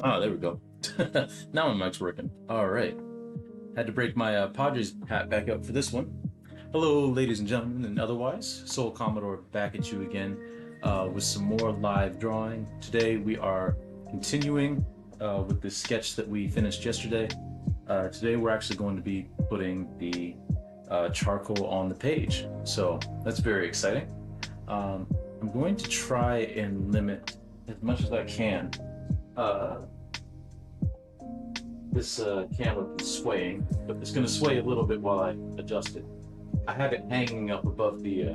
Oh, there we go. Now my mic's working. All right. Had to break my Padres hat back up for this one. Hello, ladies and gentlemen, and otherwise. Soul Commodore back at you again with some more live drawing. Today we are continuing with the sketch that we finished yesterday. Today we're actually going to be putting the charcoal on the page. So that's very exciting. I'm going to try and limit as much as I can uh, this camera from swaying, but it's going to sway a little bit while I adjust it. I have it hanging up above the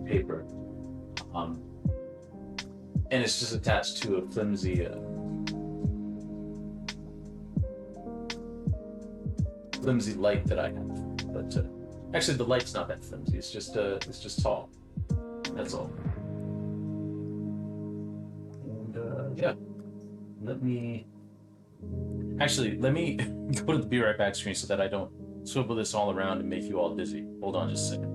paper, um, and it's just attached to a flimsy light that I have. But actually, the light's not that flimsy. It's just tall. That's all. And yeah, let me go to the Be Right Back screen so that I don't swivel this all around and make you all dizzy. Hold on just a second.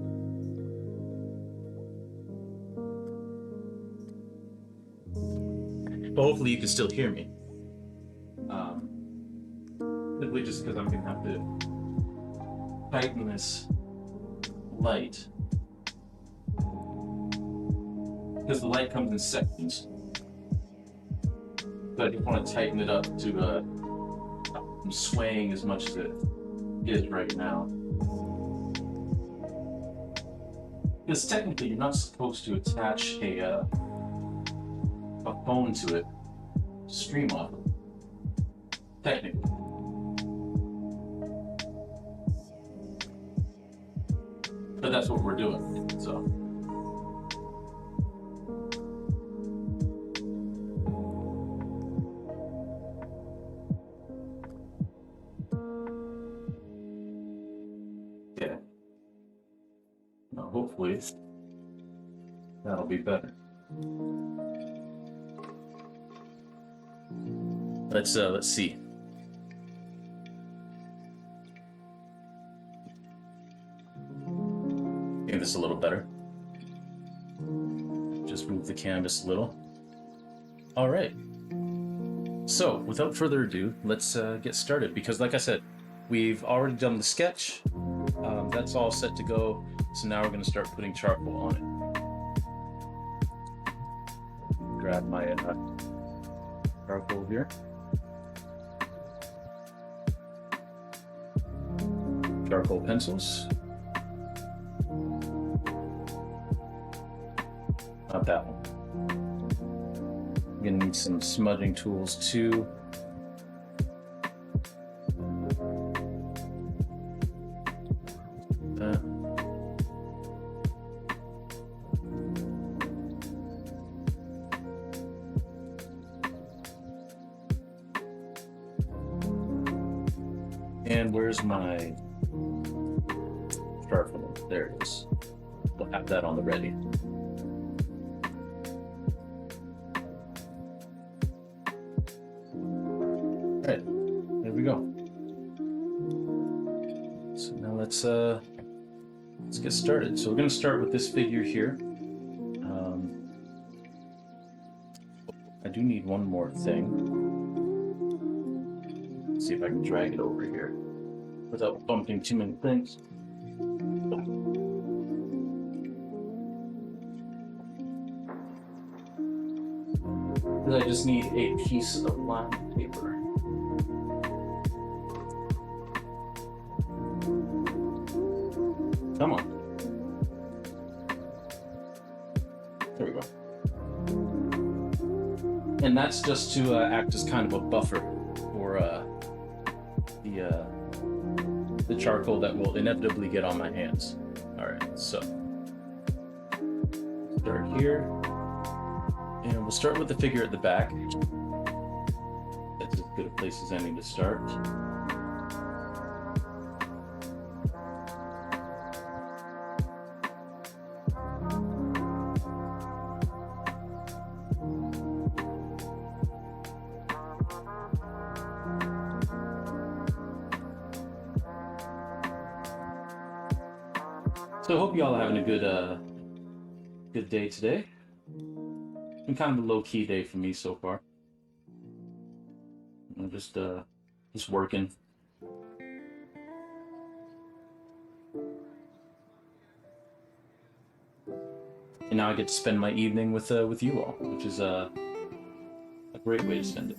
But hopefully you can still hear me. Simply just because I'm going to have to tighten this light. Because the light comes in sections. But I just want to tighten it up to I'm swaying as much as it is right now. Because technically you're not supposed to attach a phone to it to stream off of. Technically. But that's what we're doing, so. Yeah. Now hopefully that'll be better. Let's see. Maybe this a little better. Just move the canvas a little. All right. So, without further ado, let's get started. Because, like I said, we've already done the sketch. That's all set to go. So now we're going to start putting charcoal on it. Grab my charcoal here. Charcoal pencils. Not that one. I'm gonna need some smudging tools too. And where's my sharpener? There it is. We'll have that on the ready. Alright, there we go. So now let's get started. So we're going to start with this figure here. I do need one more thing. Let's see if I can drag it over here without bumping too many things. I just need a piece of lined paper. Come on. There we go. And that's just to act as kind of a buffer for the charcoal that will inevitably get on my hands. All right, so start here. And we'll start with the figure at the back. That's as good a place as any to start. So I hope you all are having a good day today. Been kind of a low-key day for me so far. just working. And now I get to spend my evening with you all, which is a great way to spend it.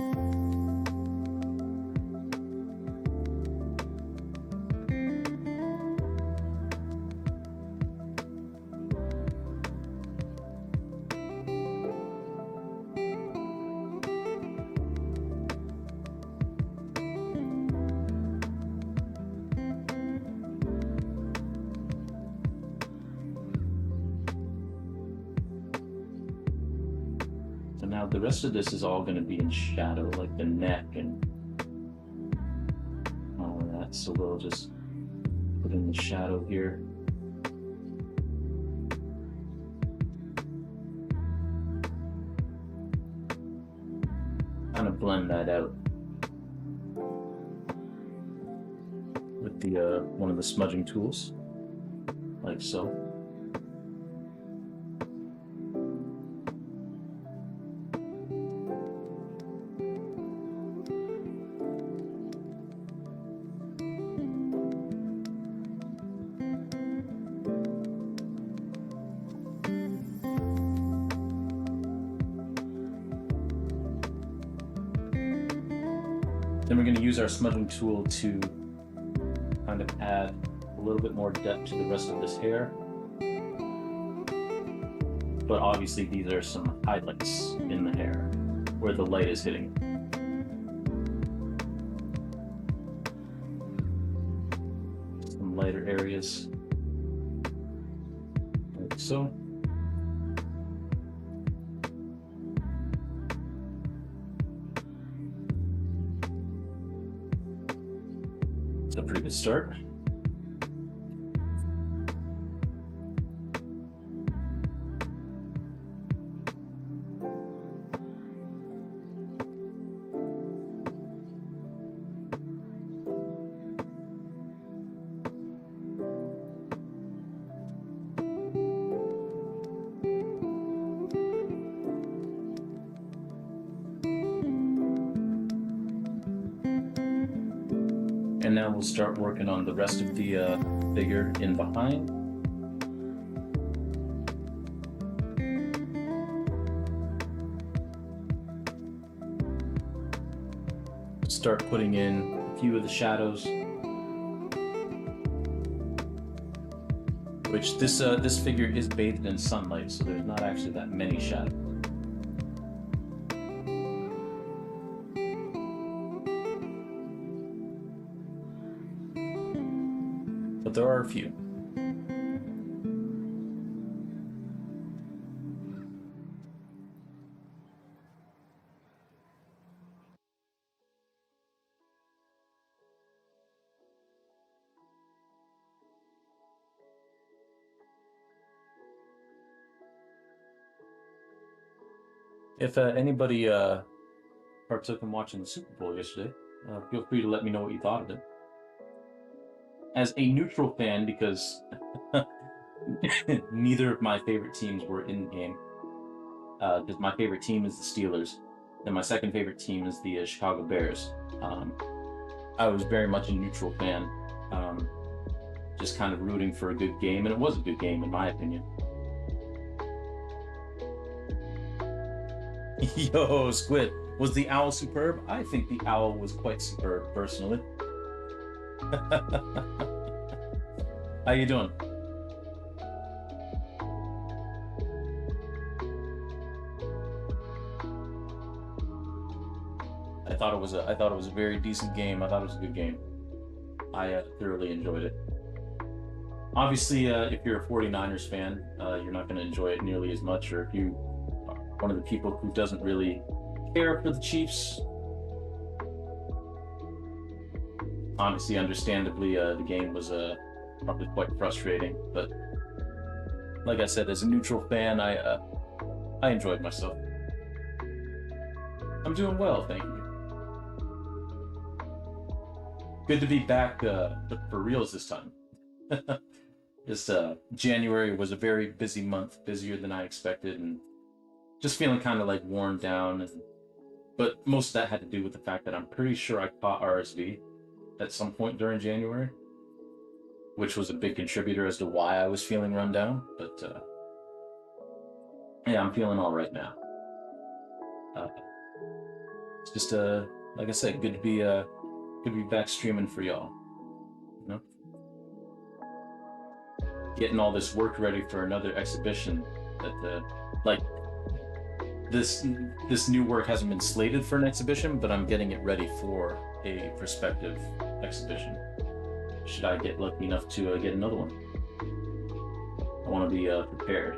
So now the rest of this is all going to be in shadow, like the neck and all of that. So we'll just put in the shadow here. Kind of blend that out with the one of the smudging tools, like so. Then we're going to use our smudging tool to kind of add a little bit more depth to the rest of this hair. But obviously these are some highlights in the hair where the light is hitting. Some lighter areas, like so. It's a pretty good start. And now we'll start working on the rest of the figure in behind. Start putting in a few of the shadows, which this figure is bathed in sunlight, so there's not actually that many shadows. But there are a few. If anybody partook in watching the Super Bowl yesterday, feel free to let me know what you thought of it. As a neutral fan, because neither of my favorite teams were in the game, because my favorite team is the Steelers, and my second favorite team is the Chicago Bears. I was very much a neutral fan, just kind of rooting for a good game, and it was a good game in my opinion. Yo, Squid, was the owl superb? I think the owl was quite superb, personally. How you doing? I thought it was a very decent game. I thought it was a good game. I thoroughly enjoyed it. Obviously, if you're a 49ers fan, you're not going to enjoy it nearly as much, or if you are one of the people who doesn't really care for the Chiefs, honestly, understandably, the game was probably quite frustrating. But like I said, as a neutral fan, I enjoyed myself. I'm doing well, thank you. Good to be back for reals this time. This January was a very busy month, busier than I expected, and just feeling kind of like worn down and But most of that had to do with the fact that I'm pretty sure I caught RSV at some point during January, which was a big contributor as to why I was feeling run down. But yeah, I'm feeling all right now. Uh, it's just like I said, good to be back streaming for y'all. You know, getting all this work ready for another exhibition that like this this new work hasn't been slated for an exhibition, but I'm getting it ready for a prospective exhibition. Should I get lucky enough to get another one? I want to be prepared.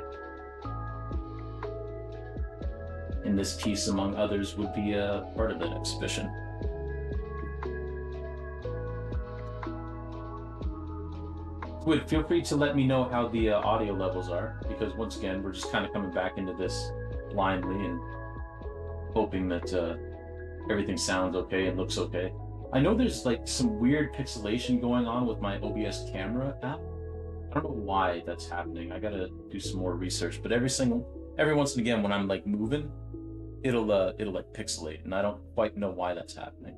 And this piece, among others, would be a part of that exhibition. Would feel free to let me know how the audio levels are, because once again, we're just kind of coming back into this blindly and hoping that everything sounds okay and looks okay. I know there's like some weird pixelation going on with my OBS camera app. I don't know why that's happening. I gotta do some more research. But every once and again, when I'm like moving, it'll like pixelate, and I don't quite know why that's happening.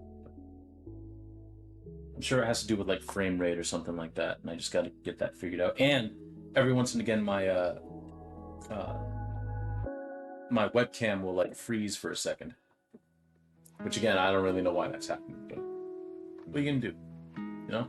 I'm sure it has to do with like frame rate or something like that, and I just got to get that figured out. And every once and again, my webcam will like freeze for a second, which again, I don't really know why that's happening, but what are you gonna do, you know?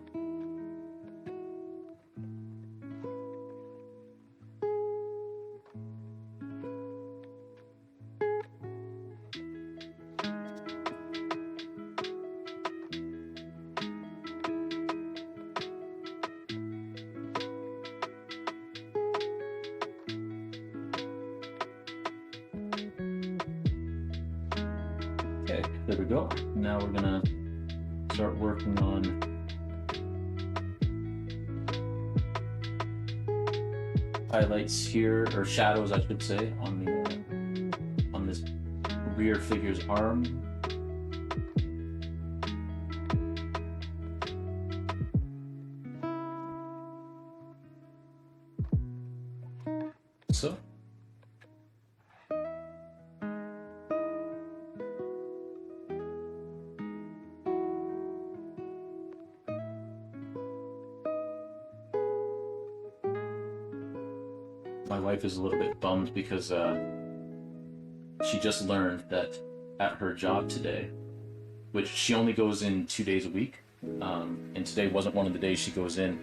Okay, there we go. Now we're gonna start working on highlights here, or shadows, I should say, on this rear figure's arm. So. My wife is a little bit bummed because she just learned that at her job today, which she only goes in 2 days a week, and today wasn't one of the days she goes in,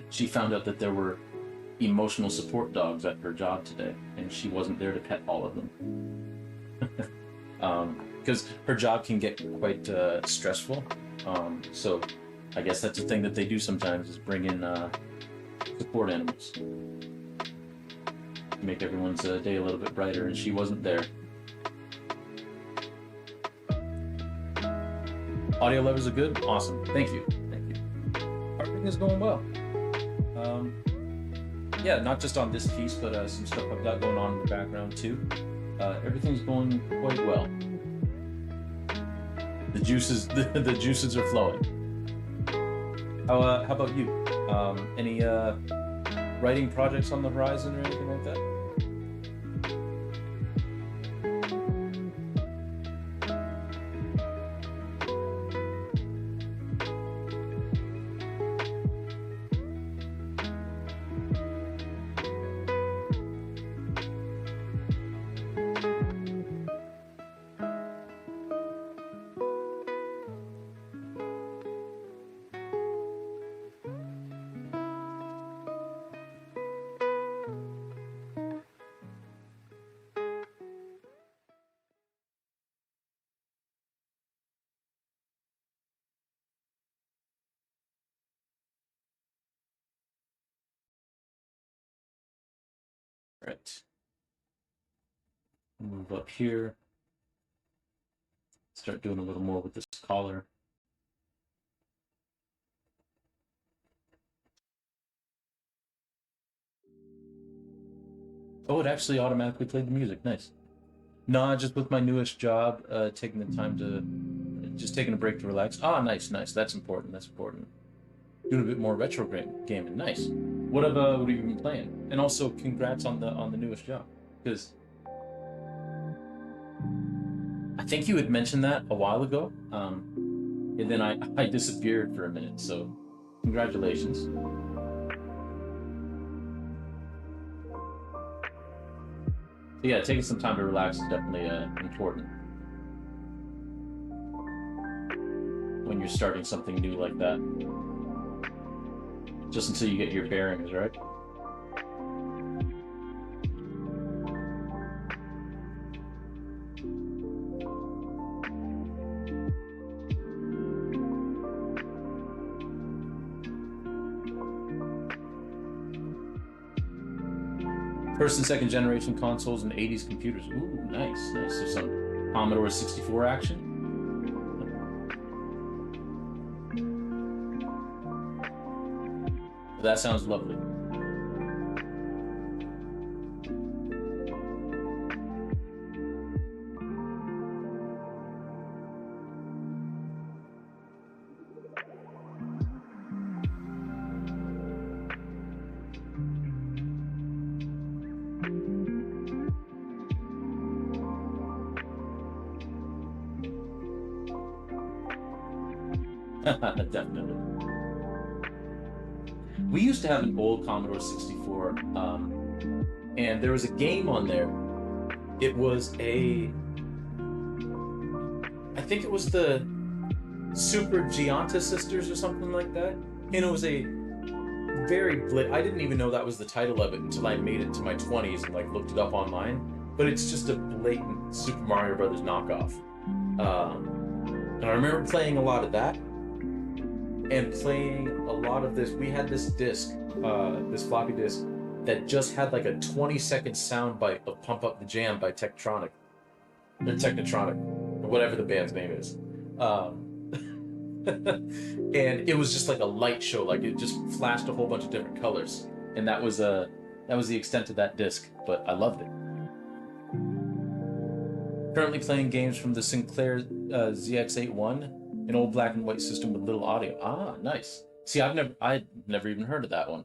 she found out that there were emotional support dogs at her job today, and she wasn't there to pet all of them. Because her job can get quite stressful, so I guess that's a thing that they do sometimes, is bring in support animals to make everyone's day a little bit brighter, and she wasn't there. Audio levels are good? Awesome. Thank you. Everything is going well. Yeah, not just on this piece, but some stuff I've got going on in the background too. Everything's going quite well. The juices are flowing. How about you? Any writing projects on the horizon or anything like that? Right. Move up here. Start doing a little more with this collar. Oh, it actually automatically played the music. Nice. Nah, just with my newest job, taking the time to, just taking a break to relax. Ah, nice. That's important. Doing a bit more retro gaming. Nice. What have you been playing? And also, congrats on the newest job, because I think you had mentioned that a while ago, and then I disappeared for a minute. So, congratulations. So yeah, taking some time to relax is definitely important when you're starting something new like that. Just until you get your bearings, right? First and second generation consoles and 80s computers. Ooh, nice, nice. There's some Commodore 64 action. That sounds lovely. Definitely. We used to have an old Commodore 64, and there was a game on there. It was I think it was the Super Gianta Sisters or something like that. And it was a I didn't even know that was the title of it until I made it to my 20s and like looked it up online. But it's just a blatant Super Mario Brothers knockoff. And I remember playing a lot of that and playing a lot of this. We had this disc, this floppy disk, that just had like a 20-second sound bite of Pump Up the Jam by Technotronic, or whatever the band's name is. And it was just like a light show, like it just flashed a whole bunch of different colors, and that was the extent of that disc, but I loved it. Currently playing games from the Sinclair ZX81, an old black and white system with little audio. Ah, nice. See, I'd never even heard of that one,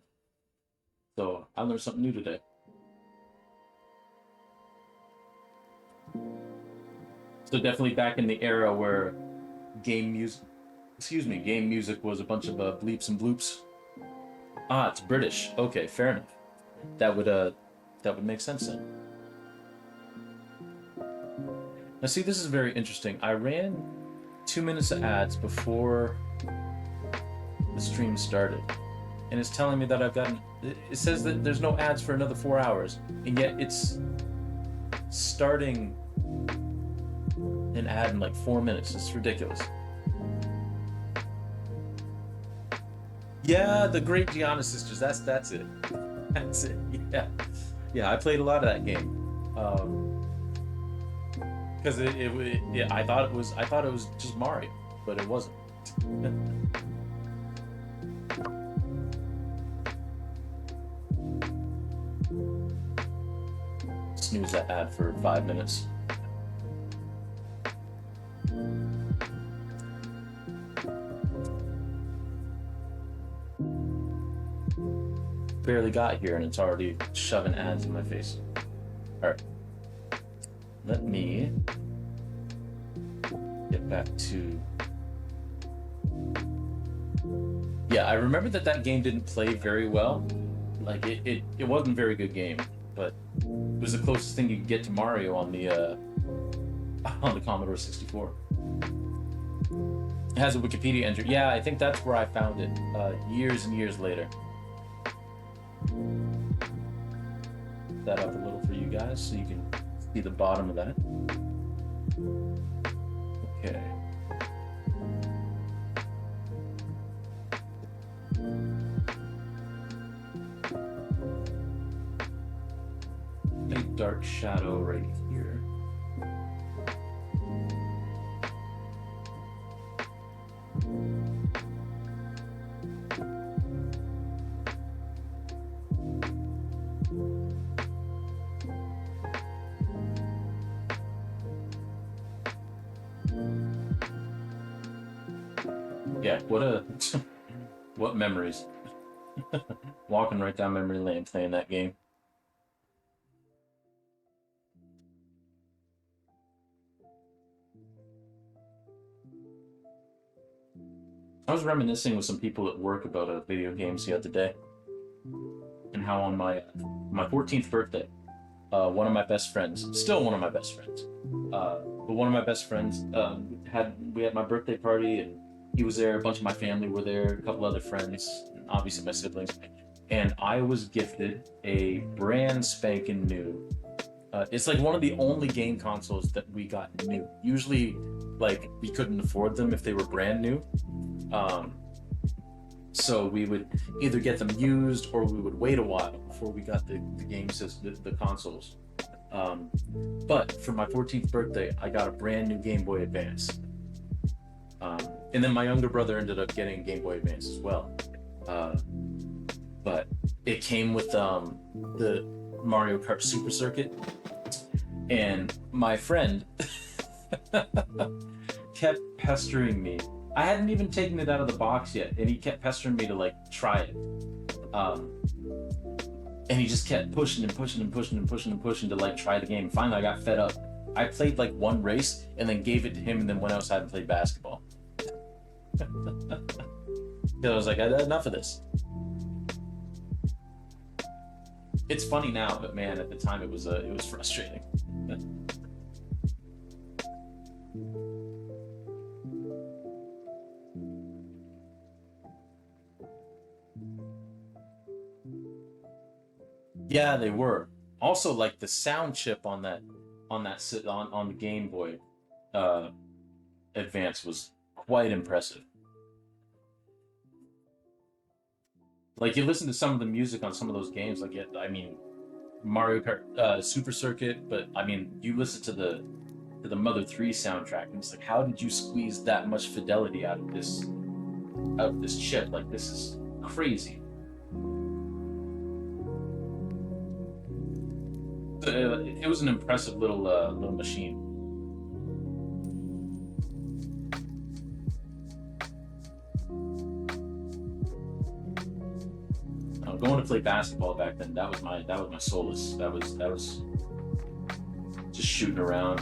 so I learned something new today. So definitely back in the era where game music, game music was a bunch of bleeps and bloops. Ah, it's British. Okay, fair enough. That would uh that would make sense then. Now see, this is very interesting. I ran 2 minutes of ads before the stream started, and it's telling me that I've gotten. It says that there's no ads for another 4 hours, and yet it's starting an ad in like 4 minutes. It's ridiculous. Yeah, the Great Gianna Sisters. That's it. That's it. Yeah, yeah. I played a lot of that game. Because yeah, I thought it was just Mario, but it wasn't. Snooze that ad for 5 minutes. Barely got here and it's already shoving ads in my face. All right, let me get back to. Yeah, I remember that game didn't play very well. Like it wasn't a very good game, but it was the closest thing you could get to Mario on the on the Commodore 64. It has a Wikipedia entry. Yeah, I think that's where I found it years and years later. That up a little for you guys so you can see the bottom of that. Okay. A dark shadow right here. Yeah, what memories. Walking right down memory lane playing that game. I was reminiscing with some people at work about video games the other day, and how on my 14th birthday, one of my best friends, still one of my best friends, but one of my best friends had we had my birthday party, and he was there. A bunch of my family were there, a couple other friends, and obviously my siblings, and I was gifted a brand spanking new. It's like one of the only game consoles that we got new. Usually, like we couldn't afford them if they were brand new. Um, so we would either get them used or we would wait a while before we got the game system, the consoles. Um, but for my 14th birthday, I got a brand new Game Boy Advance. Um, and then my younger brother ended up getting Game Boy Advance as well. Uh, but it came with the Mario Kart Super Circuit, and my friend kept pestering me. I hadn't even taken it out of the box yet, and he kept pestering me to like try it. Um, and he just kept pushing and pushing and pushing and pushing and pushing to like try the game. Finally, I got fed up. I played like one race and then gave it to him, and then went outside and played basketball. Because I was like, I had enough of this. It's funny now, but man, at the time it was frustrating. Yeah, they were. Also, like the sound chip on the Game Boy uh, Advance was quite impressive. Like you listen to some of the music on some of those games, like I mean Mario Kart Super Circuit, but I mean you listen to the Mother 3 soundtrack, and it's like, how did you squeeze that much fidelity out of this chip? Like this is crazy. It was an impressive little machine. Going to play basketball back then, that was my solace. That was just shooting around,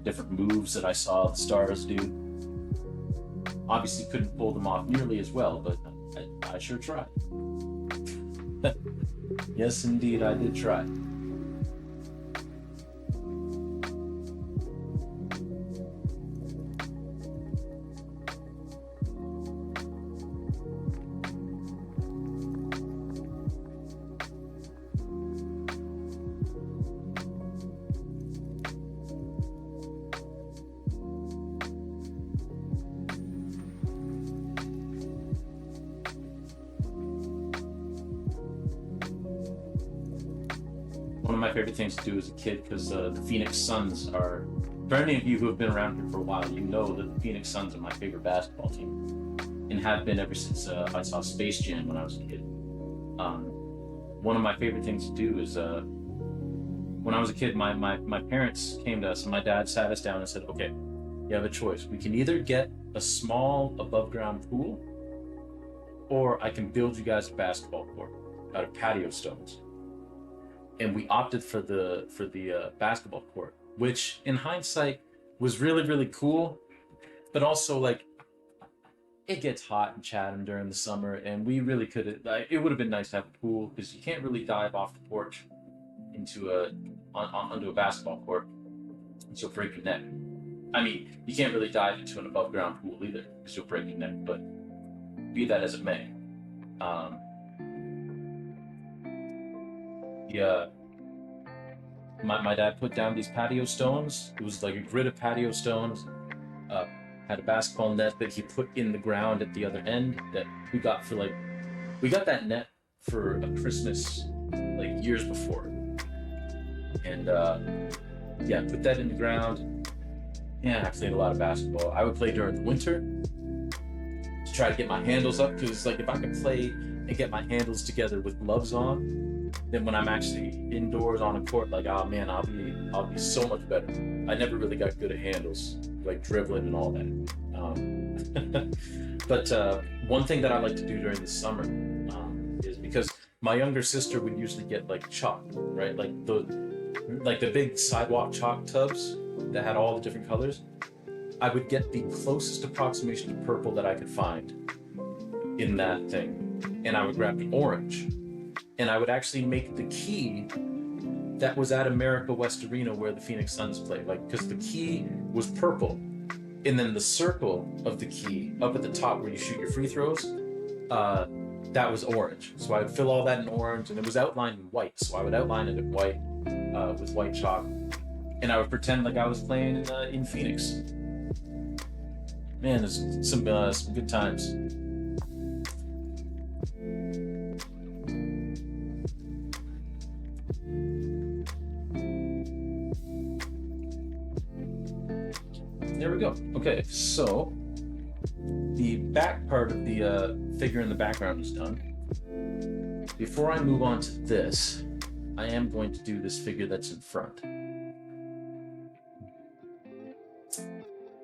different moves that I saw the stars do. Obviously couldn't pull them off nearly as well, but I sure tried. Yes, indeed, I did try. One of my favorite things to do as a kid, because the Phoenix Suns are, for any of you who have been around here for a while, you know that the Phoenix Suns are my favorite basketball team, and have been ever since I saw Space Jam when I was a kid. Um, One of my favorite things to do is when I was a kid, my parents came to us, and my dad sat us down and said, okay, you have a choice. We can either get a small above ground pool, or I can build you guys a basketball court out of patio stones. And we opted for the basketball court, which in hindsight was really really cool, but also like it gets hot in Chatham during the summer, and we really could like, it would have been nice to have a pool, because you can't really dive off the porch into onto a basketball court, so you'll break your neck. I mean, you can't really dive into an above ground pool either, because you'll break your neck. But be that as it may, um, yeah, my dad put down these patio stones. It was like a grid of patio stones. Uh, had a basketball net that he put in the ground at the other end, that we got for like, we got that net for a Christmas like years before. And yeah, put that in the ground. Yeah, I played a lot of basketball. I would play during the winter to try to get my handles up, because like if I could play and get my handles together with gloves on, then when I'm actually indoors on a court, like, oh man, I'll be so much better. I never really got good at handles, like dribbling and all that. But one thing that I like to do during the summer is, because my younger sister would usually get like chalk, right? Like the big sidewalk chalk tubs that had all the different colors. I would get the closest approximation to purple that I could find in that thing, and I would grab the orange, and I would actually make the key that was at America West Arena where the Phoenix Suns played, like, because the key was purple, and then the circle of the key up at the top where you shoot your free throws, that was orange. So I would fill all that in orange, and it was outlined in white, so I would outline it in white with white chalk, and I would pretend like I was playing in Phoenix. Man, there's some good times. There we go. Okay, so the back part of the figure in the background is done. Before I move on to this, I am going to do this figure that's in front.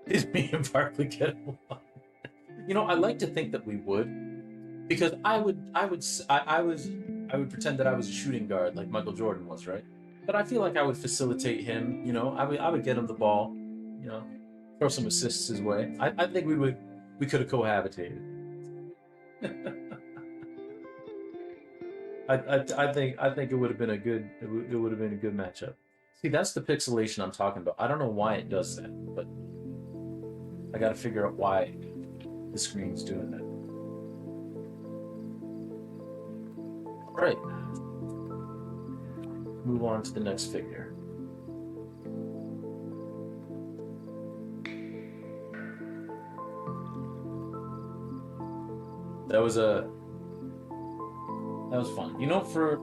Did me and Barkley get along? You know, I like to think that we would, because I would pretend that I was a shooting guard like Michael Jordan was, right? But I feel like I would facilitate him. You know, I would get him the ball. You know, throw some assists his way. I think we could have cohabitated. I think it would have been a good matchup. See, that's the pixelation I'm talking about. I don't know why it does that, but I got to figure out why the screen's doing that. All right. Move on to the next figure. That was fun. You know, for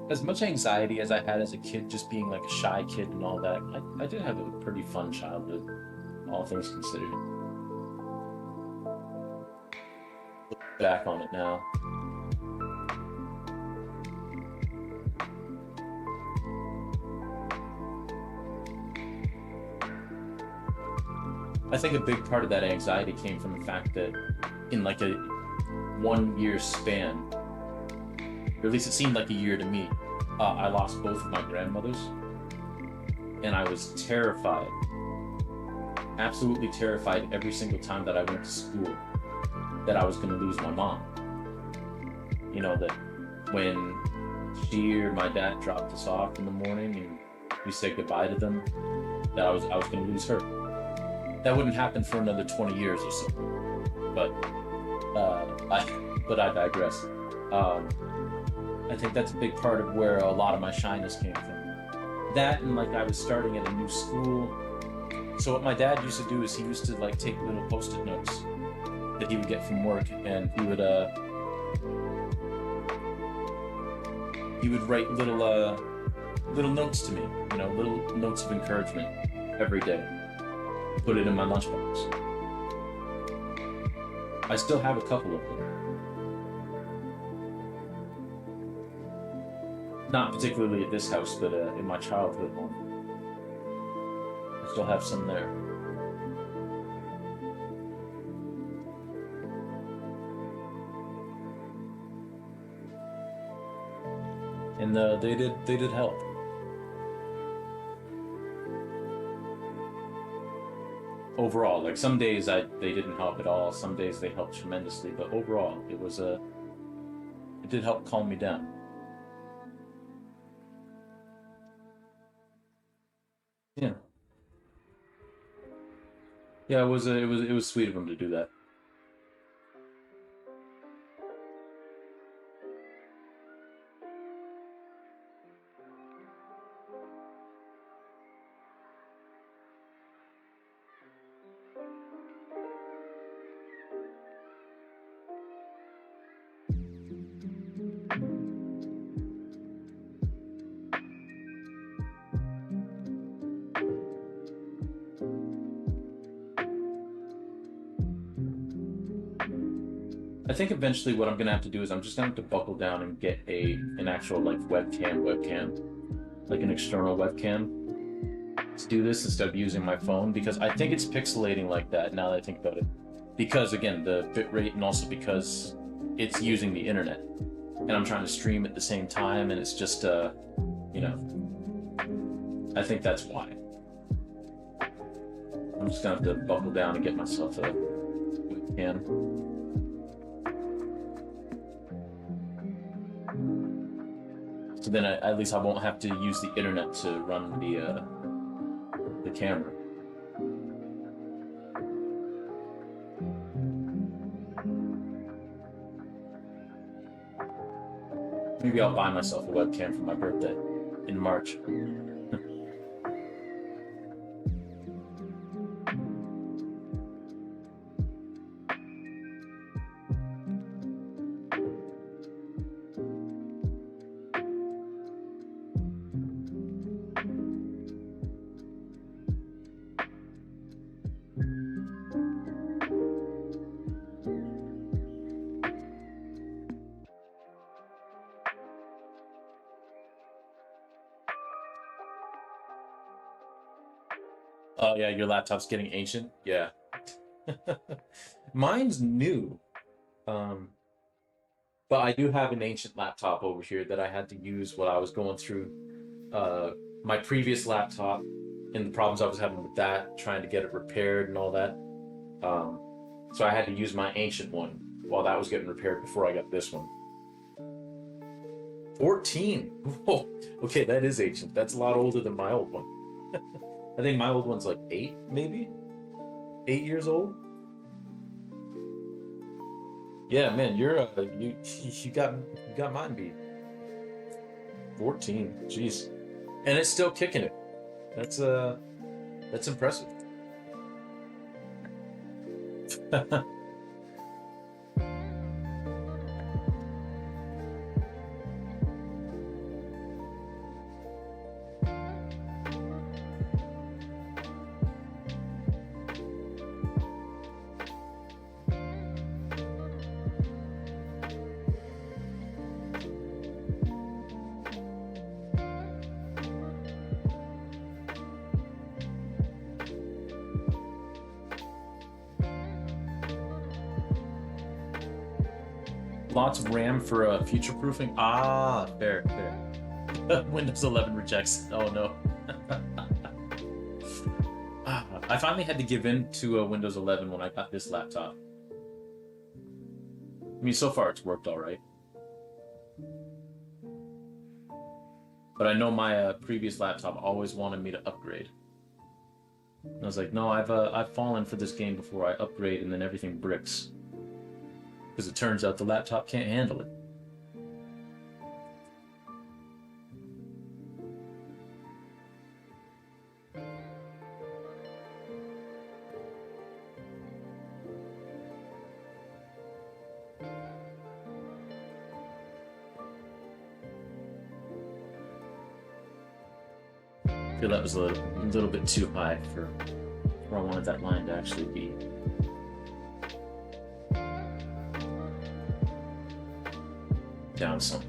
as much anxiety as I had as a kid, just being like a shy kid and all that, I did have a pretty fun childhood, all things considered. Look back on it now. I think a big part of that anxiety came from the fact that in like a 1 year span, or at least it seemed like a year to me, I lost both of my grandmothers, and I was terrified, absolutely terrified every single time that I went to school that I was going to lose my mom. You know, that when she or my dad dropped us off in the morning and we said goodbye to them, that I was going to lose her. That wouldn't happen for another 20 years or so, but I digress. I think that's a big part of where a lot of my shyness came from. That, and like I was starting at a new school. So what my dad used to do is he used to like take little post-it notes that he would get from work, and he would write little notes to me, you know, little notes of encouragement every day. Put it in my lunchbox. I still have a couple of them. Not particularly at this house, but in my childhood home. I still have some there. And they did help. Overall, like some days they didn't help at all. Some days they helped tremendously, but overall it did help calm me down. Yeah. Yeah, it was sweet of him to do that. I think eventually what I'm gonna have to do is I'm just gonna have to buckle down and get an actual like webcam, like an external webcam, to do this instead of using my phone, because I think it's pixelating like that now that I think about it. Because again, the bitrate, and also because it's using the internet, and I'm trying to stream at the same time, and it's just you know, I think that's why. I'm just gonna have to buckle down and get myself a webcam. So then at least I won't have to use the internet to run the camera. Maybe I'll buy myself a webcam for my birthday in March. Oh yeah, your laptop's getting ancient. Yeah. Mine's new. Um, but I do have an ancient laptop over here that I had to use while I was going through uh my previous laptop and the problems I was having with that, trying to get it repaired and all that. Um, so I had to use my ancient one while that was getting repaired before I got this one. 14. Whoa. Okay, that is ancient. That's a lot older than my old one. I think my old one's like 8, maybe? 8 years old? Yeah, man, you're you got mine beat. 14. Jeez. And it's still kicking it. That's impressive. Lots of RAM for future proofing. Ah, fair, fair. Windows 11 rejects. Oh no. I finally had to give in to Windows 11 when I got this laptop. I mean, so far it's worked all right. But I know my previous laptop always wanted me to upgrade. And I was like, no, I've fallen for this game before. I upgrade and then everything bricks. Because it turns out the laptop can't handle it. I feel that was a little bit too high for where I wanted that line to actually be. Down some.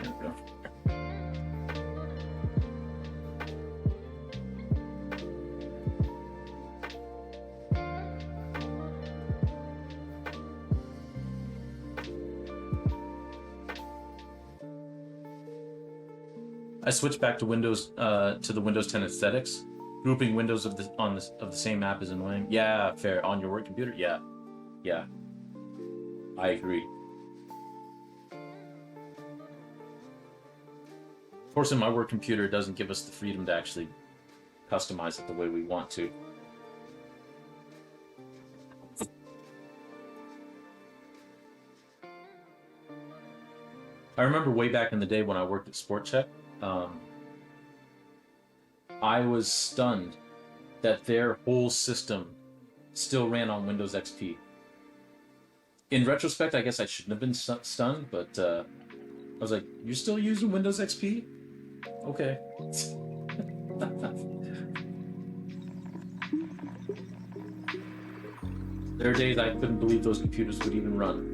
There we go. I switched back to Windows to the Windows 10 aesthetics. Grouping windows of the same app is annoying. Yeah, fair. On your work computer, yeah, yeah. I agree. Of course, in my work computer, it doesn't give us the freedom to actually customize it the way we want to. I remember way back in the day when I worked at Sport Check, I was stunned that their whole system still ran on Windows XP. In retrospect, I guess I shouldn't have been stunned, but I was like, "You're still using Windows XP? Okay." There are days I couldn't believe those computers would even run.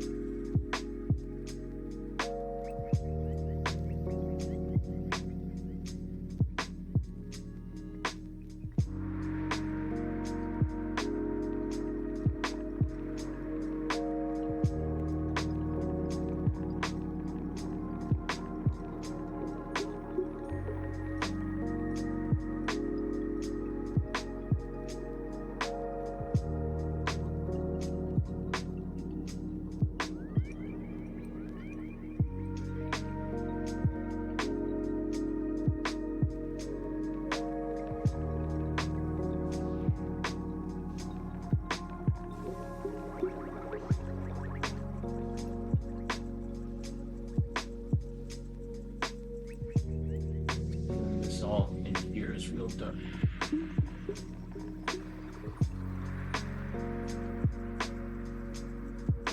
is real dark.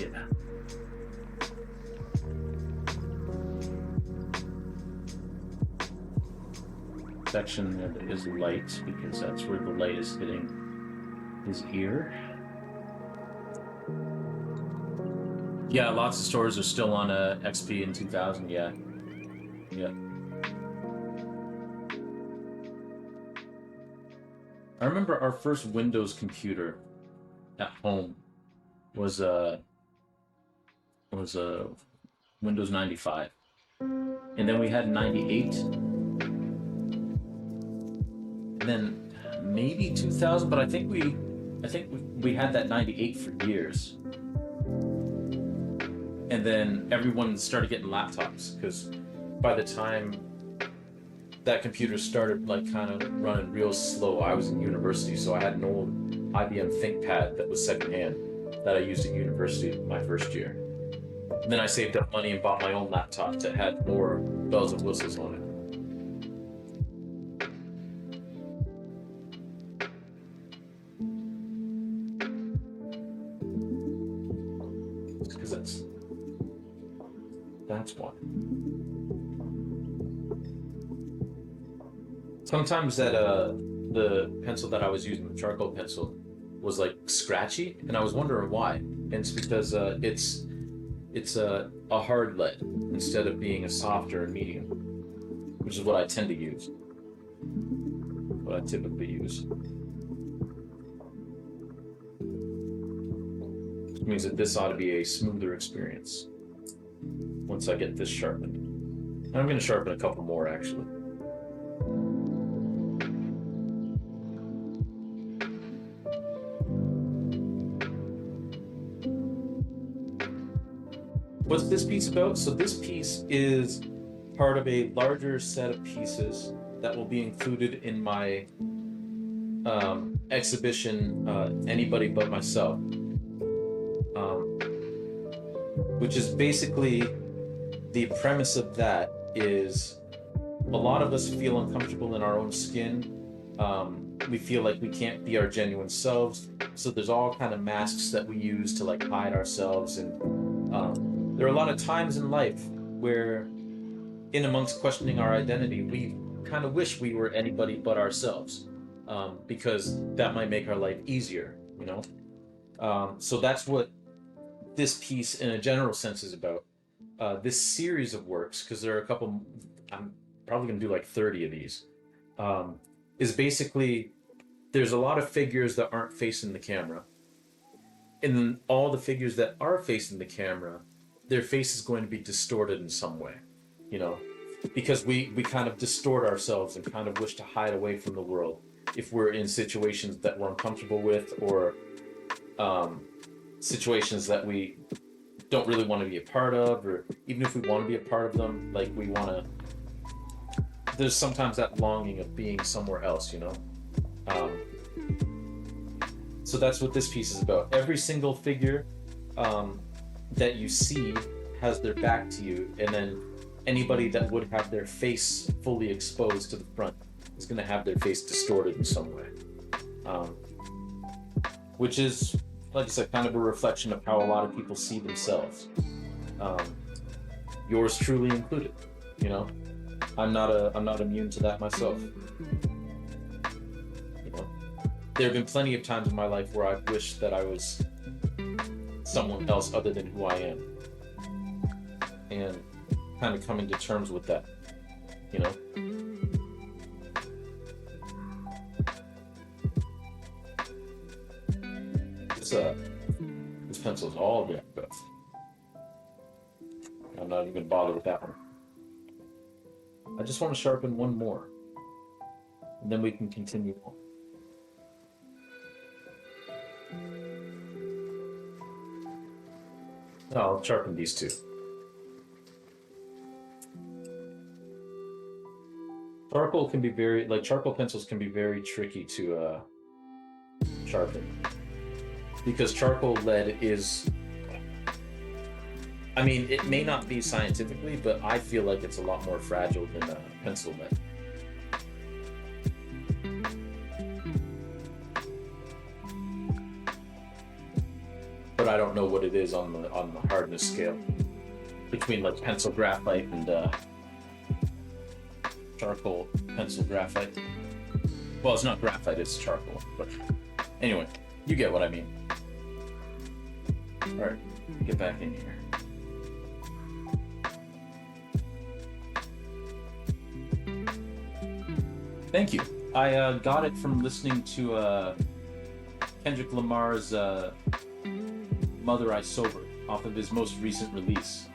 Yeah. Section that is light because that's where the light is hitting his ear. Yeah, lots of stores are still on XP in 2000. Yeah. I remember our first Windows computer at home was Windows 95, and then we had 98, and then maybe 2000. But I think we had that 98 for years, and then everyone started getting laptops because by the time that computer started like kind of running real slow, I was in university, so I had an old IBM ThinkPad that was secondhand that I used at university my first year. And then I saved up money and bought my own laptop that had more bells and whistles on it. Because that's why. Sometimes the pencil that I was using, the charcoal pencil, was like scratchy, and I was wondering why. And it's because it's a hard lead instead of being a softer and medium, which is what I tend to use. What I typically use. Which means that this ought to be a smoother experience once I get this sharpened. And I'm going to sharpen a couple more actually. What's this piece about? So this piece is part of a larger set of pieces that will be included in my exhibition, Anybody But Myself, which is basically the premise of that is a lot of us feel uncomfortable in our own skin. We feel like we can't be our genuine selves, so there's all kind of masks that we use to like hide ourselves, and there are a lot of times in life where, in amongst questioning our identity, we kind of wish we were anybody but ourselves, because that might make our life easier, you know? So that's what this piece, in a general sense, is about. This series of works, because there are a couple, I'm probably going to do like 30 of these, is basically, there's a lot of figures that aren't facing the camera. And then all the figures that are facing the camera, their face is going to be distorted in some way, you know, because we kind of distort ourselves and kind of wish to hide away from the world if we're in situations that we're uncomfortable with, or situations that we don't really want to be a part of, or even if we want to be a part of them, like we want to, there's sometimes that longing of being somewhere else, you know. So that's what this piece is about. Every single figure that you see has their back to you, and then anybody that would have their face fully exposed to the front is going to have their face distorted in some way, which is, like I said, kind of a reflection of how a lot of people see themselves, yours truly included. You know, I'm not immune to that myself. You know, there have been plenty of times in my life where I've wished that I was someone else other than who I am, and kind of coming to terms with that, you know. This pencil is all jacked up. I'm not even bothered with that one. I just want to sharpen one more, and then we can continue on. I'll sharpen these two. Charcoal pencils can be very tricky to sharpen, because charcoal lead is, I mean, it may not be scientifically, but I feel like it's a lot more fragile than pencil lead. I don't know what it is on the hardness scale between like pencil graphite and charcoal pencil graphite. Well, it's not graphite, it's charcoal. But anyway, you get what I mean. All right, get back in here. Thank you. I got it from listening to Kendrick Lamar's Mother I Sober off of his most recent release,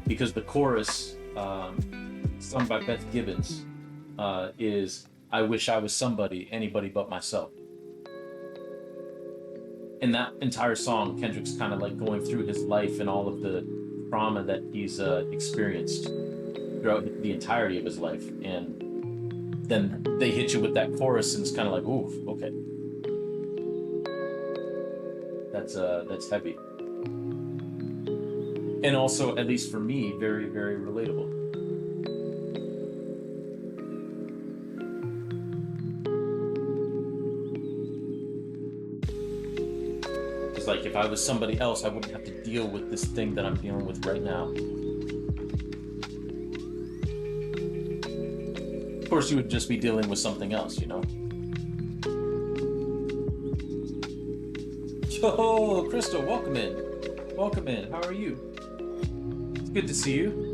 because the chorus, sung by Beth Gibbons, is "I wish I was somebody, anybody but myself." In that entire song, Kendrick's kind of like going through his life and all of the trauma that he's experienced throughout the entirety of his life, and then they hit you with that chorus, and it's kind of like, ooh, okay, that's heavy, and also, at least for me, very, very relatable. It's like, if I was somebody else, I wouldn't have to deal with this thing that I'm dealing with right now. Of course, you would just be dealing with something else, you know? Yo, Crystal, welcome in. Welcome in. How are you? It's good to see you.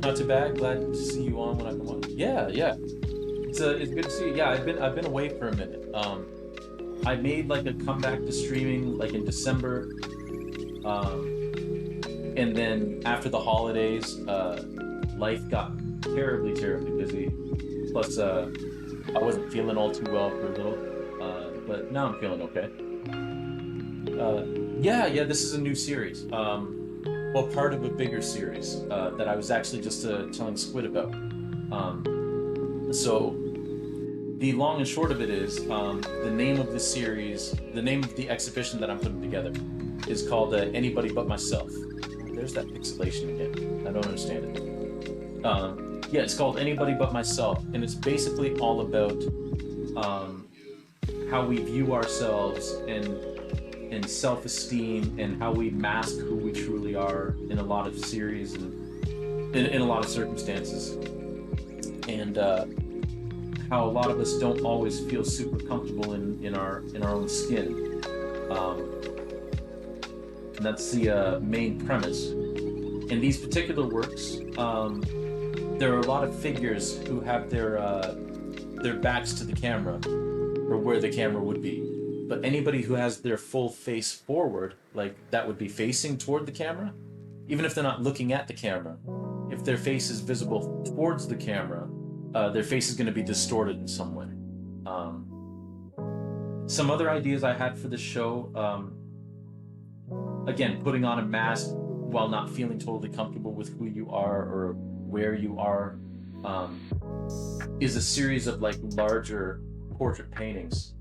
Not too bad. Glad to see you on when I come on. Yeah, yeah. It's good to see you. Yeah, I've been away for a minute. I made like a comeback to streaming like in December, and then after the holidays, life got terribly, terribly busy. Plus, I wasn't feeling all too well for a little, but now I'm feeling okay. Yeah. This is a new series. Well, part of a bigger series that I was actually just telling Squid about. So the long and short of it is, the name of the series, the name of the exhibition that I'm putting together is called Anybody But Myself. There's that pixelation again. I don't understand it. Yeah, it's called Anybody But Myself, and it's basically all about how we view ourselves and self-esteem, and how we mask who we truly are in a lot of series and in a lot of circumstances, and how a lot of us don't always feel super comfortable in our own skin, and that's the main premise. In these particular works, there are a lot of figures who have their backs to the camera, or where the camera would be. But anybody who has their full face forward, like that would be facing toward the camera, even if they're not looking at the camera, if their face is visible towards the camera, their face is going to be distorted in some way. Some other ideas I had for the show, again, putting on a mask while not feeling totally comfortable with who you are or where you are, is a series of like larger portrait paintings.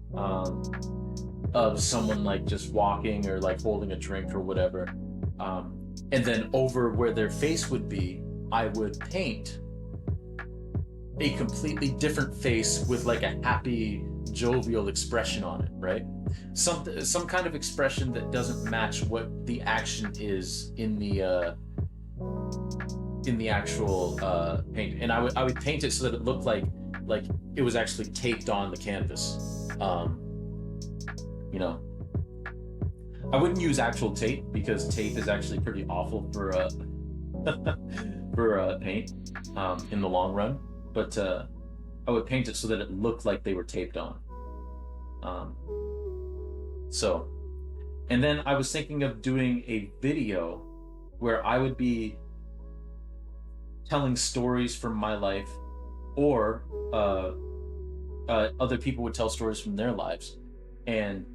Of someone like just walking or like holding a drink or whatever, and then over where their face would be, I would paint a completely different face with like a happy, jovial expression on it, right? Some kind of expression that doesn't match what the action is in the actual paint, and I would paint it so that it looked like it was actually taped on the canvas. You know, I wouldn't use actual tape, because tape is actually pretty awful for paint in the long run. But I would paint it so that it looked like they were taped on. So, and then I was thinking of doing a video where I would be telling stories from my life, or other people would tell stories from their lives, and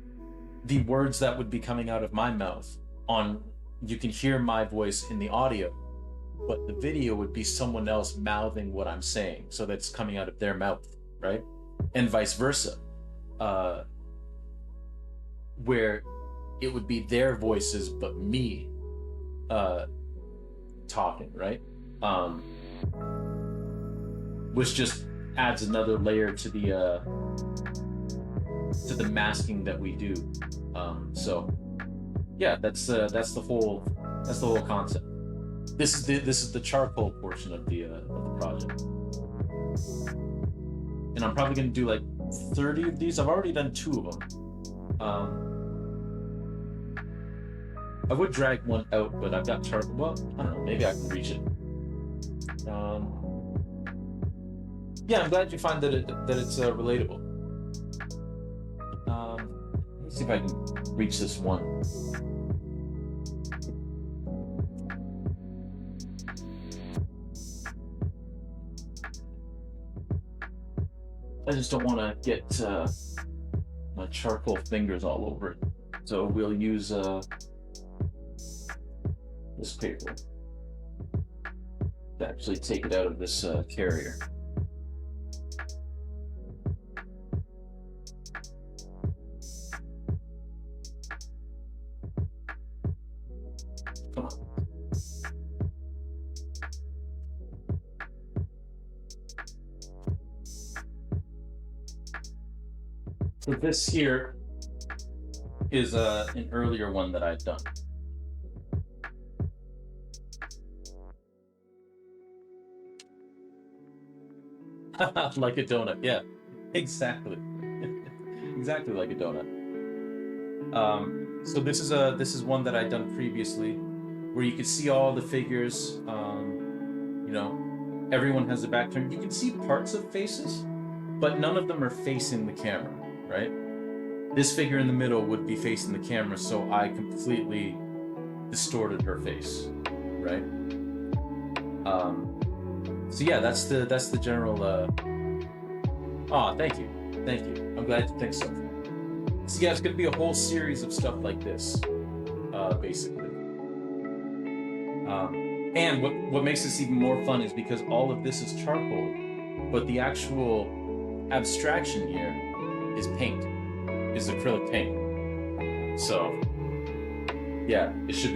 the words that would be coming out of my mouth, you can hear my voice in the audio, but the video would be someone else mouthing what I'm saying, so that's coming out of their mouth, right? And vice versa, uh, where it would be their voices but me uh, talking, right? Um, which just adds another layer to the masking that we do. So yeah, that's the whole concept. This is the charcoal portion of the project, and I'm probably gonna do like 30 of these. I've already done 2 of them. I would drag one out, but I've got charcoal. Well, I don't know. Maybe I can reach it. Yeah, I'm glad you find that it's relatable. Let me see if I can reach this one. I just don't want to get my charcoal fingers all over it. So we'll use this paper to actually take it out of this carrier. Come on. So this here is an earlier one that I've done. Like a donut, yeah, exactly, exactly like a donut. So this is one that I'd done previously, where you could see all the figures. You know, everyone has a back turned. You can see parts of faces, but none of them are facing the camera, right? This figure in the middle would be facing the camera, so I completely distorted her face, right? So yeah, that's the general. Thank you, thank you. I'm glad you think so. So yeah, it's gonna be a whole series of stuff like this, basically. And what makes this even more fun is because all of this is charcoal, but the actual abstraction here is paint, is acrylic paint. So yeah, it should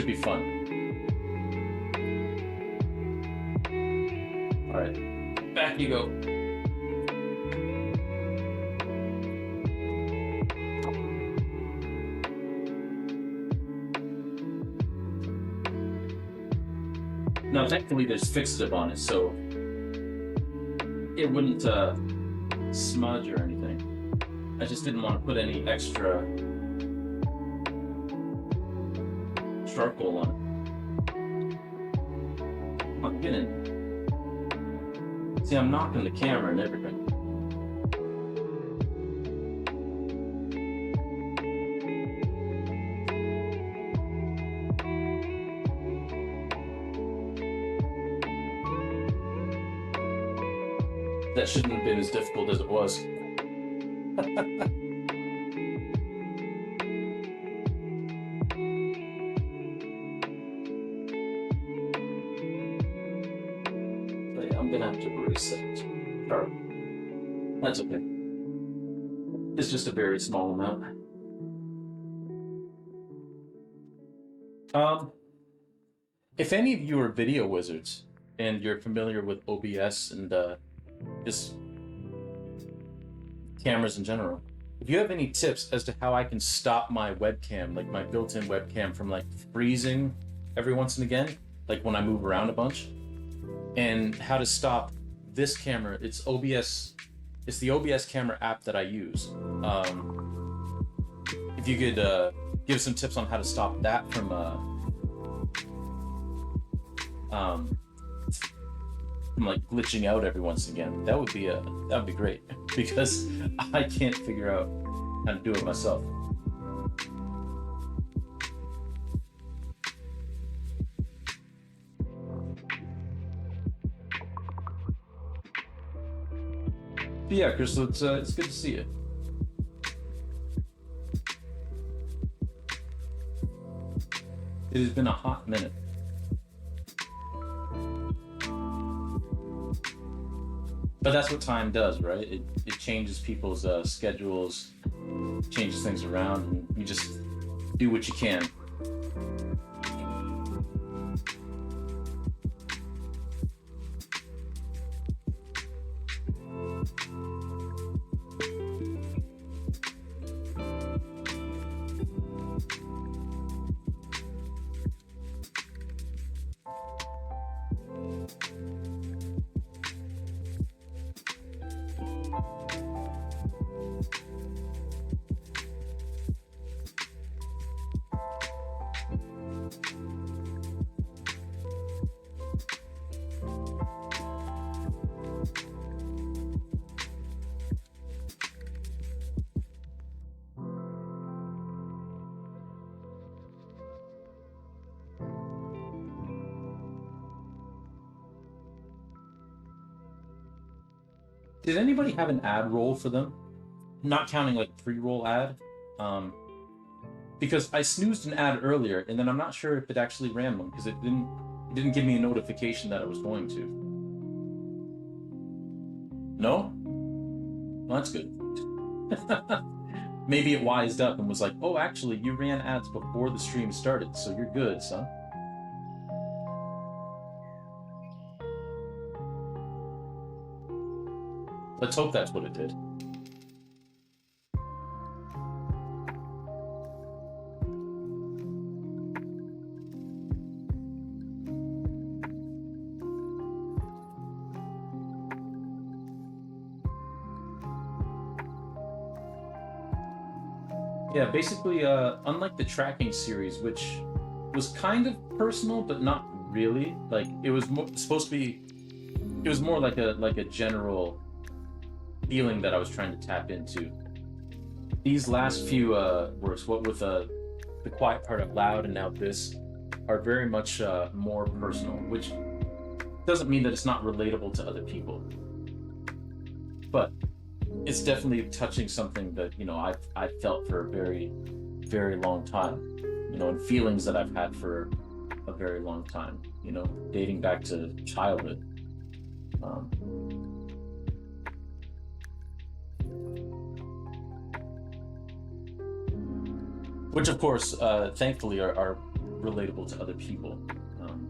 be fun. All right, back you go. Now, technically, there's fixative on it, so it wouldn't smudge or anything. I just didn't want to put any extra charcoal on it. Come on, get in. See, I'm knocking the camera and everything. That shouldn't have been as difficult as it was. So yeah, I'm gonna have to erase that. Sure. That's okay. It's just a very small amount. If any of you are video wizards and you're familiar with OBS and just cameras in general, if you have any tips as to how I can stop my webcam, like my built-in webcam, from like freezing every once and again, like when I move around a bunch, and how to stop this camera, it's the OBS camera app that I use. If you could give some tips on how to stop that from like glitching out every once again, that would be great, because I can't figure out how to do it myself. But yeah, Crystal, it's good to see you. It has been a hot minute. But that's what time does, right? It changes people's schedules, changes things around, and you just do what you can. Did anybody have an ad roll for them? Not counting like pre-roll ad. Um, because I snoozed an ad earlier, and then I'm not sure if it actually ran one because it didn't give me a notification that it was going to. No? Well, that's good. Maybe it wised up and was like, oh, actually, you ran ads before the stream started, so you're good, son. Let's hope that's what it did. Yeah, basically, unlike the tracking series, which was kind of personal but not really. Like it was supposed to be, it was more like a general feeling that I was trying to tap into. These last few works, what with the quiet part out loud and now this, are very much more personal, which doesn't mean that it's not relatable to other people, but it's definitely touching something that I've felt for a very, very long time, and feelings that I've had for a very long time, dating back to childhood. Um, which of course, thankfully, are relatable to other people. Um,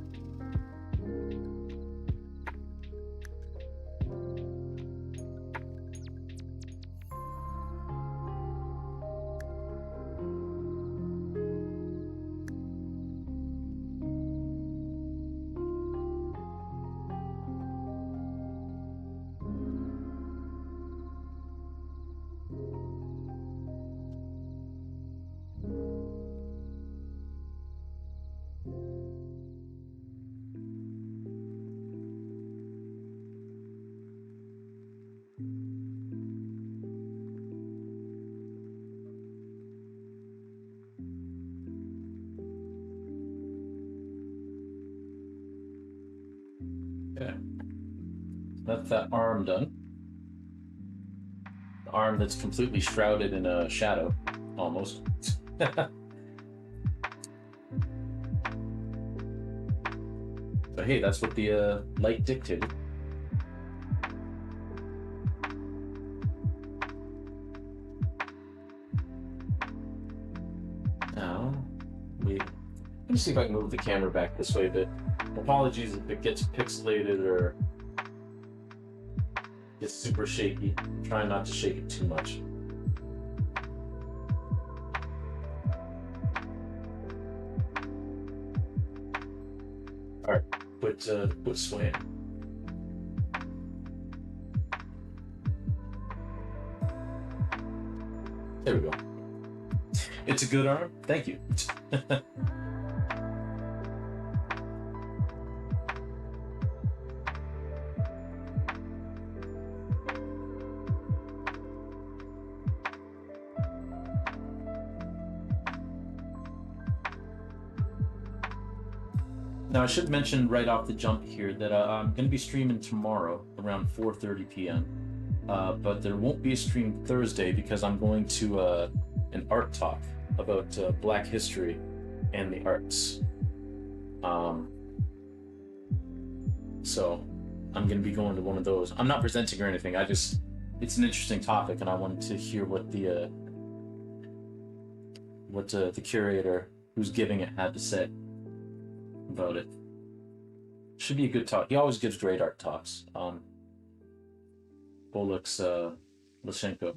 okay, that's that arm done. The arm that's completely shrouded in a shadow, almost. But hey, that's what the light dictated. Now, let me see if I can move the camera back this way a bit. Apologies if it gets pixelated or gets super shaky. I'm trying not to shake it too much. All right, put swaying. There we go. It's a good arm. Thank you. Now, I should mention right off the jump here that I'm going to be streaming tomorrow around 4:30 p.m. But there won't be a stream Thursday because I'm going to an art talk about Black history and the arts. So I'm going to be going to one of those. I'm not presenting or anything. It's an interesting topic, and I wanted to hear what the curator who's giving it had to say about it. Should be a good talk. He always gives great art talks. Olex Lashenko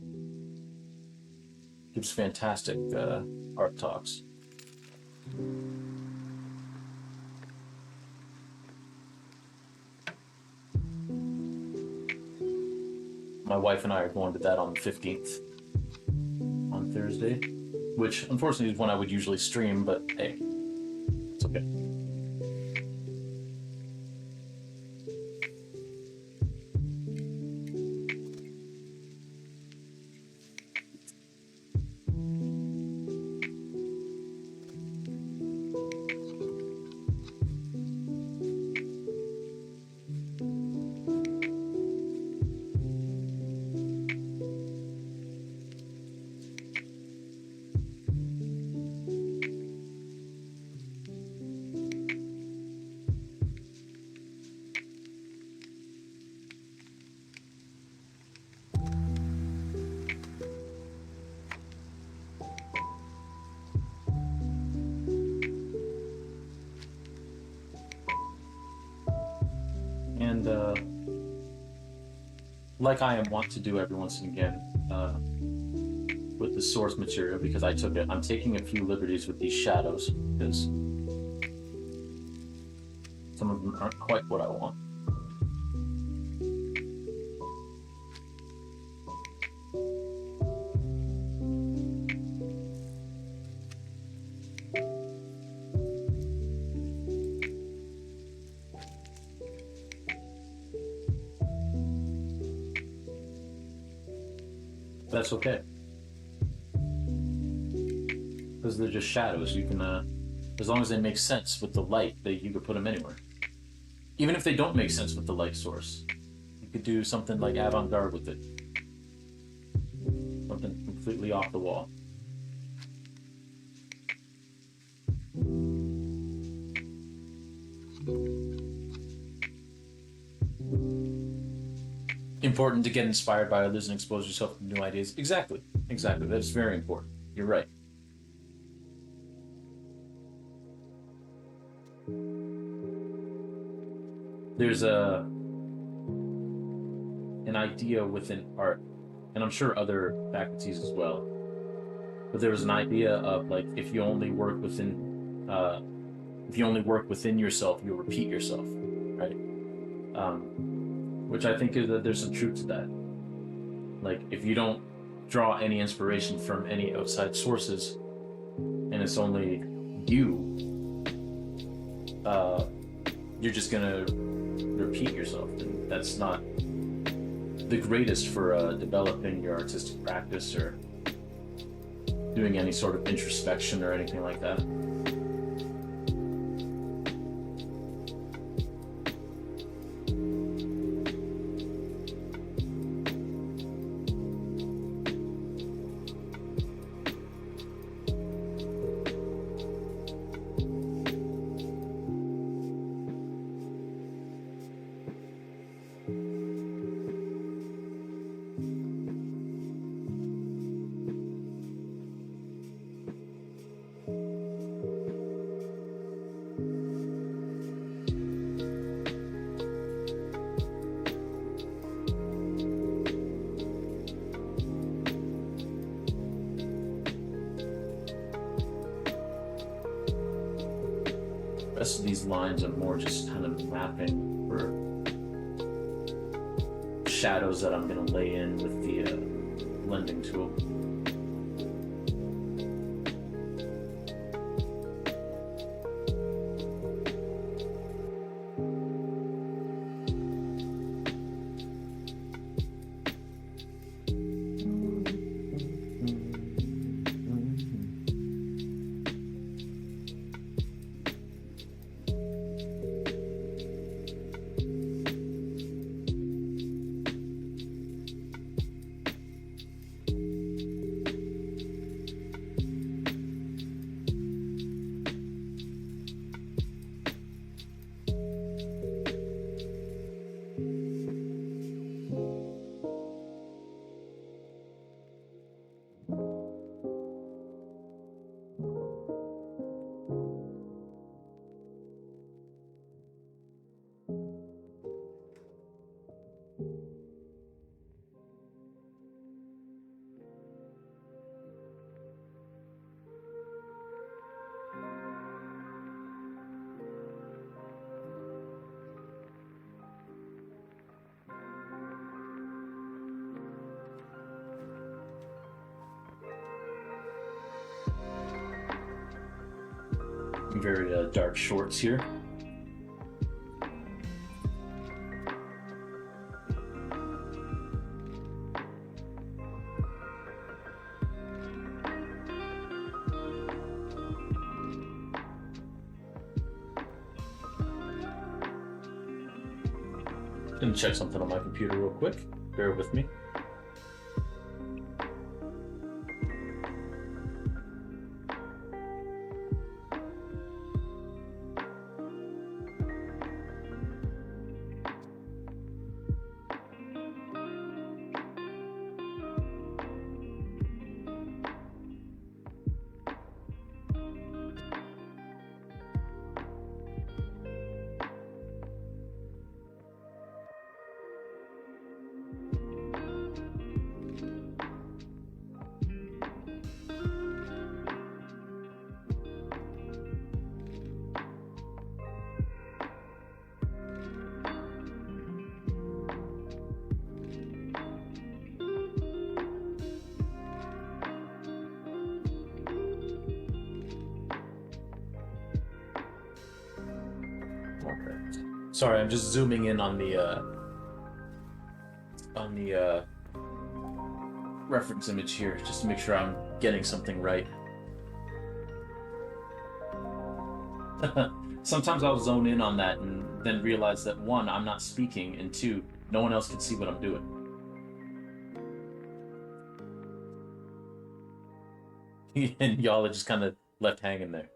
gives fantastic art talks. My wife and I are going to that on the 15th, on Thursday, which unfortunately is when I would usually stream, but hey, it's okay. And like I am wont to do every once and again with the source material, because I'm taking a few liberties with these shadows because some of them aren't quite what I want. That's okay, because they're just shadows. You can, as long as they make sense with the light, you could put them anywhere. Even if they don't make sense with the light source, you could do something like avant-garde with it, something completely off the wall. Important to get inspired by others and expose yourself to new ideas. Exactly. That's very important. You're right. There's an idea within art, and I'm sure other faculties as well. But there was an idea of like if you only work within yourself, you'll repeat yourself, right? Which I think is that there's some truth to that. Like if you don't draw any inspiration from any outside sources, and it's only you, you're just gonna repeat yourself, and that's not the greatest for developing your artistic practice or doing any sort of introspection or anything like that. The rest of these lines are more just kind of mapping for shadows that I'm going to lay in with the blending tool. very dark shorts here. Gonna check something on my computer real quick. Bear with me. Sorry, I'm just zooming in on the reference image here, just to make sure I'm getting something right. Sometimes I'll zone in on that and then realize that one, I'm not speaking, and two, no one else can see what I'm doing. And y'all are just kind of left hanging there.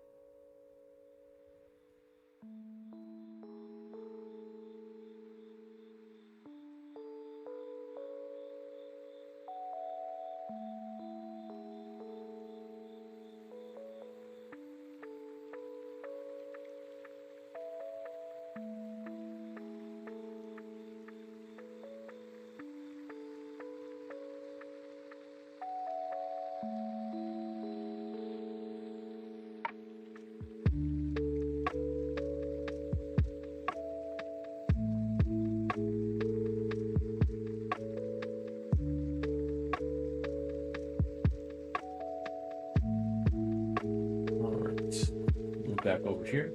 Back over here.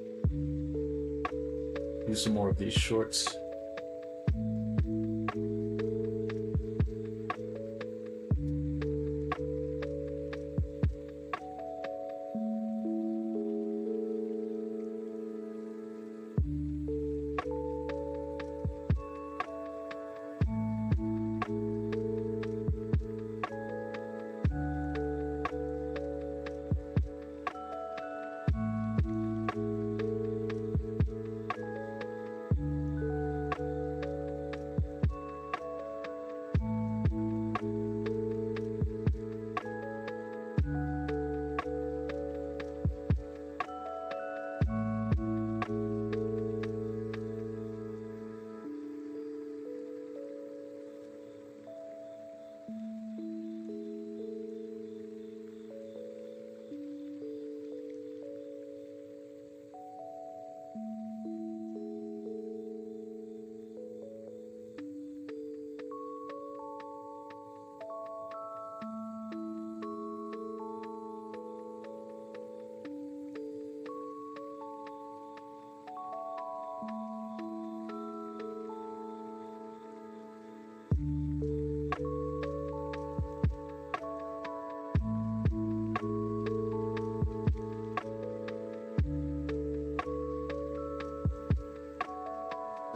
Do some more of these shorts.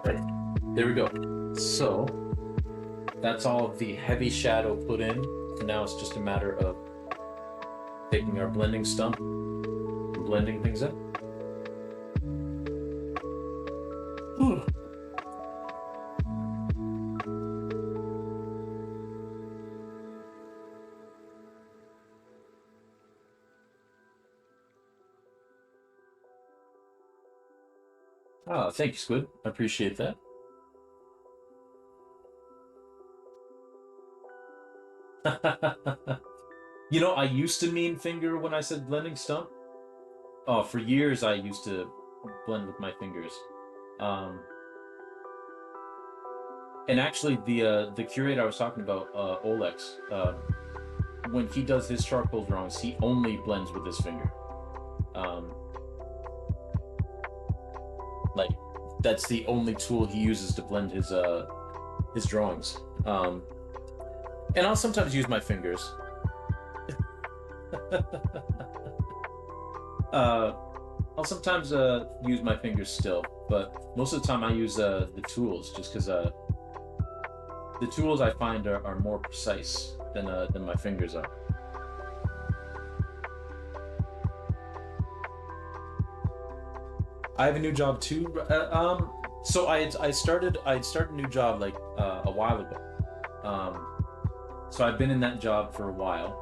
Right, there we go. So that's all of the heavy shadow put in. And now it's just a matter of taking our blending stump and blending things up. Oh, thank you, Squid. I appreciate that. You know, I used to mean finger when I said blending stump. Oh, for years I used to blend with my fingers. Um, and actually, the curate I was talking about, Olex, when he does his charcoal drawings, he only blends with his finger. Um, Like that's the only tool he uses to blend his drawings. And I'll sometimes use my fingers. uh, I'll sometimes use my fingers still, but most of the time I use the tools just because the tools I find are more precise than my fingers are. I have a new job too. So I'd started a new job like a while ago. Um, so I've been in that job for a while.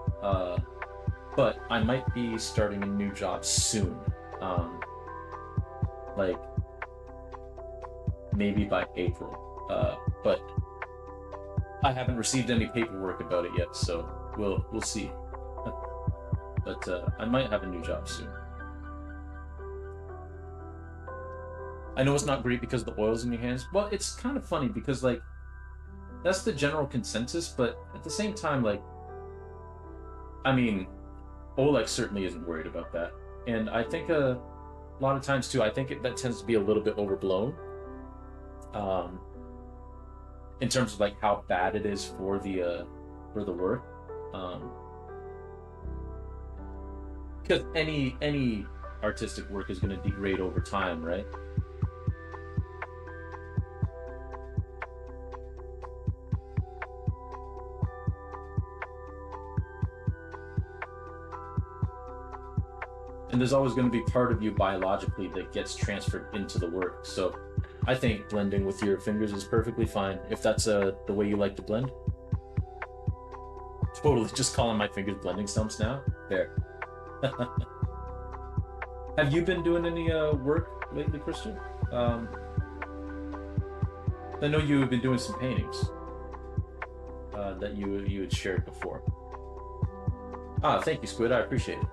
But I might be starting a new job soon. Um, like maybe by April. But I haven't received any paperwork about it yet, so we'll see. But I might have a new job soon. I know it's not great because the oil's in your hands. Well, it's kind of funny because like that's the general consensus, but at the same time, like I mean, Oleg certainly isn't worried about that, and I think a lot of times too, I think that tends to be a little bit overblown. Um, in terms of like how bad it is for the work. Um, because any artistic work is going to degrade over time, right? And there's always going to be part of you biologically that gets transferred into the work. So I think blending with your fingers is perfectly fine if that's the way you like to blend. Totally, just calling my fingers blending stumps now. There. Have you been doing any work lately, Christian? Um, I know you have been doing some paintings that you had shared before. Ah, thank you, Squid. I appreciate it.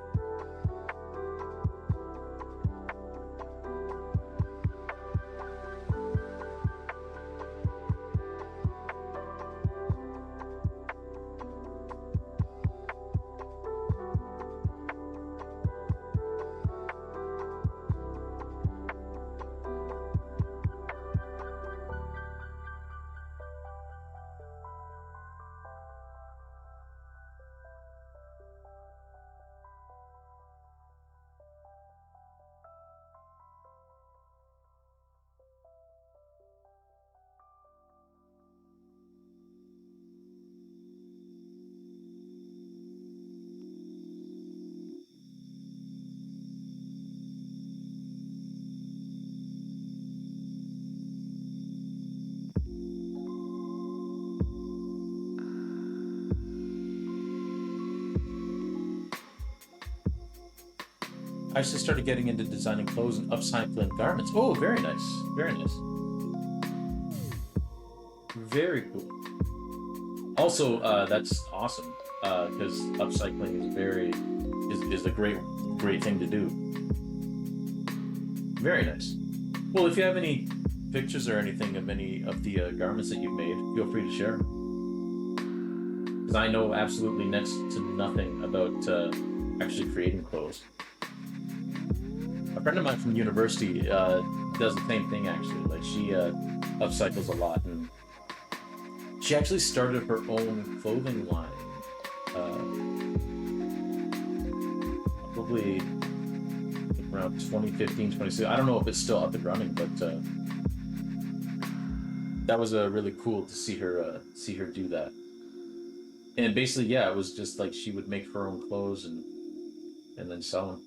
I actually started getting into designing clothes and upcycling garments. Oh, very nice. Very nice. Very cool. Also, that's awesome because upcycling is a great thing to do. Very nice. Well, if you have any pictures or anything of any of the garments that you've made, feel free to share. Because I know absolutely next to nothing about actually creating clothes. A friend of mine from university does the same thing actually. Like she upcycles a lot, and she actually started her own clothing line. Probably around 2015, 2016. I don't know if it's still up and running, but that was really cool to see her do that. And basically, yeah, it was just like she would make her own clothes and then sell them.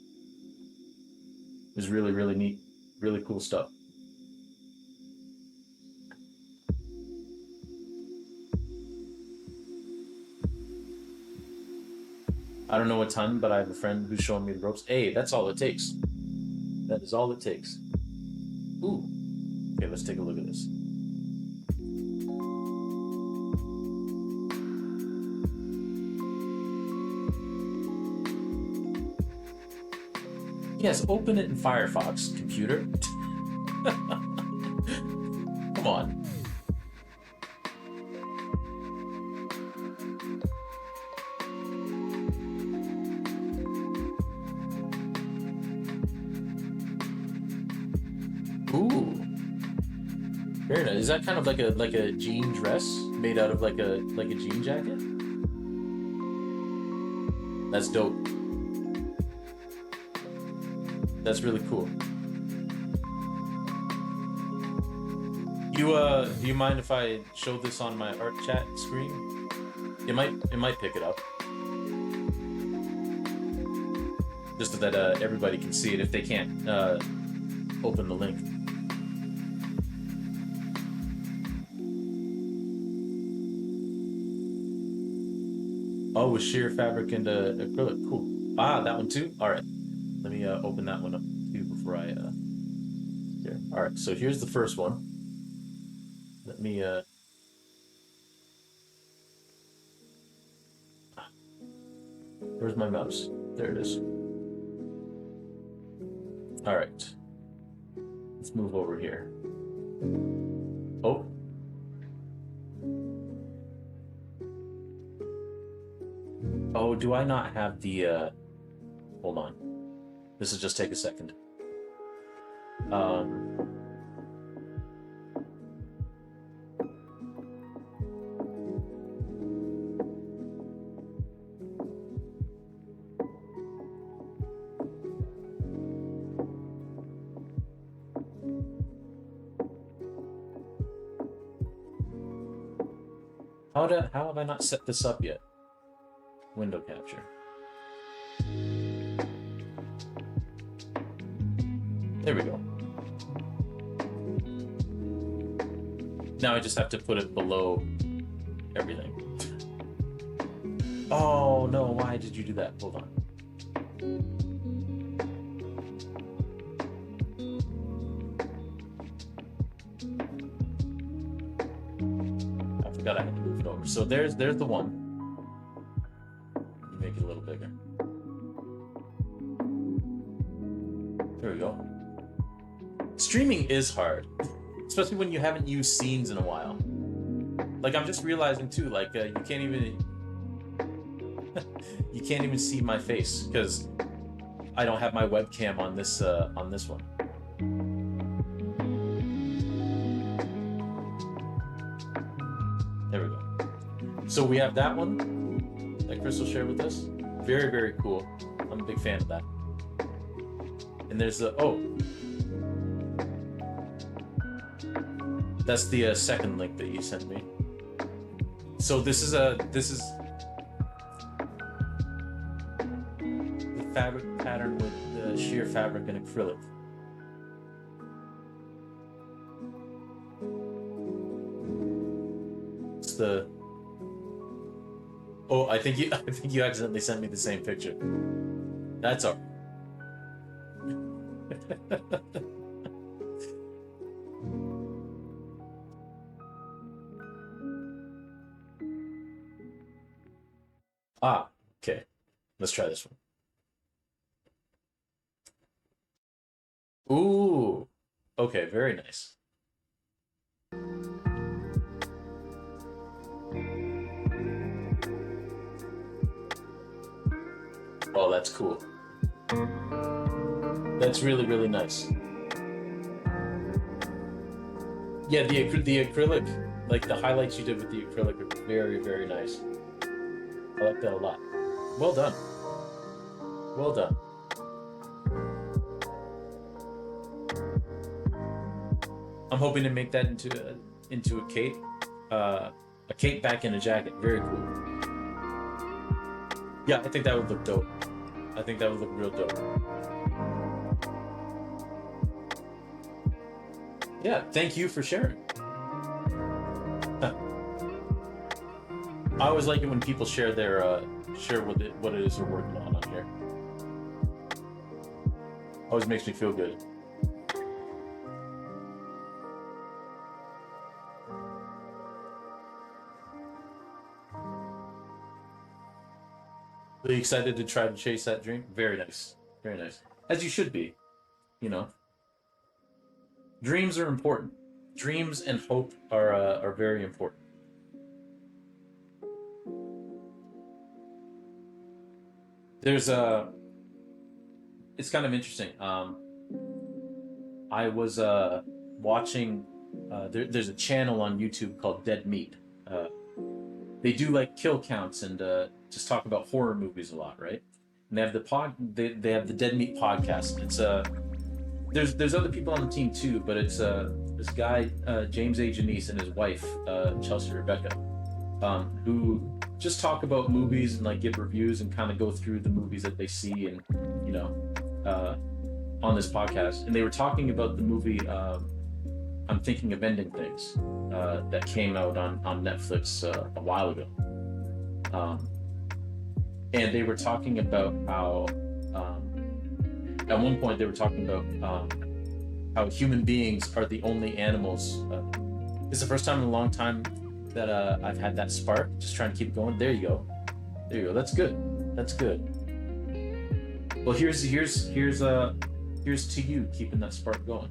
It was really neat, really cool stuff. I don't know a ton, but I have a friend who's showing me the ropes. Hey, that's all it takes. That is all it takes. Ooh. Okay, let's take a look at this. Yes, open it in Firefox, computer. Come on. Ooh, very nice. Is that kind of like a jean dress made out of like a jean jacket? That's dope. That's really cool. Do you mind if I show this on my art chat screen? It might pick it up. Just so that everybody can see it if they can't open the link. Oh, with sheer fabric and acrylic. Cool. Ah, that one too? All right. Let me open that one up too before I here. All right. So here's the first one. Let me where's my mouse? There it is. All right. Let's move over here. Oh. Oh, do I not have the hold on. This will just take a second. Um how have I not set this up yet? Window capture. There we go. Now I just have to put it below everything. Oh no, why did you do that? Hold on. I forgot I had to move it over. So there's the one. Make it a little bigger. There we go. Streaming is hard, especially when you haven't used scenes in a while. Like I'm just realizing too, like you can't even you can't even see my face because I don't have my webcam on this one. There we go. So we have that one that Crystal shared with us. Very, very cool. I'm a big fan of that. And there's the that's the second link that you sent me. So this is the fabric pattern with the sheer fabric and acrylic. It's the I think you accidentally sent me the same picture. That's all. Ah, okay. Let's try this one. Ooh. Okay, very nice. Oh, that's cool. That's really, really nice. Yeah, the acrylic, like the highlights you did with the acrylic are very, very nice. I like that a lot. Well done. Well done. I'm hoping to make that into a cape back in a jacket. Very cool. Yeah, I think that would look dope. I think that would look real dope. Yeah, thank you for sharing. I always like it when people share their share what it is they're working on here. Always makes me feel good. Really excited to try to chase that dream. Very nice. Very nice. As you should be, you know. Dreams are important. Dreams and hope are very important. There's a it's kind of interesting. I was watching. There's a channel on YouTube called Dead Meat. Uh, they do like kill counts and just talk about horror movies a lot, right? And they have the they have the Dead Meat podcast. It's there's other people on the team too, but it's this guy James A. Janice and his wife Chelsea Rebecca, who just talk about movies and like give reviews and kind of go through the movies that they see and you know uh, on this podcast. And they were talking about the movie I'm Thinking of Ending Things that came out on Netflix a while ago. Um, and they were talking about how at one point they were talking about how human beings are the only animals. It's the first time in a long time that I've had that spark. Just trying to keep going. There you go. There you go. That's good. That's good. Well, here's to you keeping that spark going.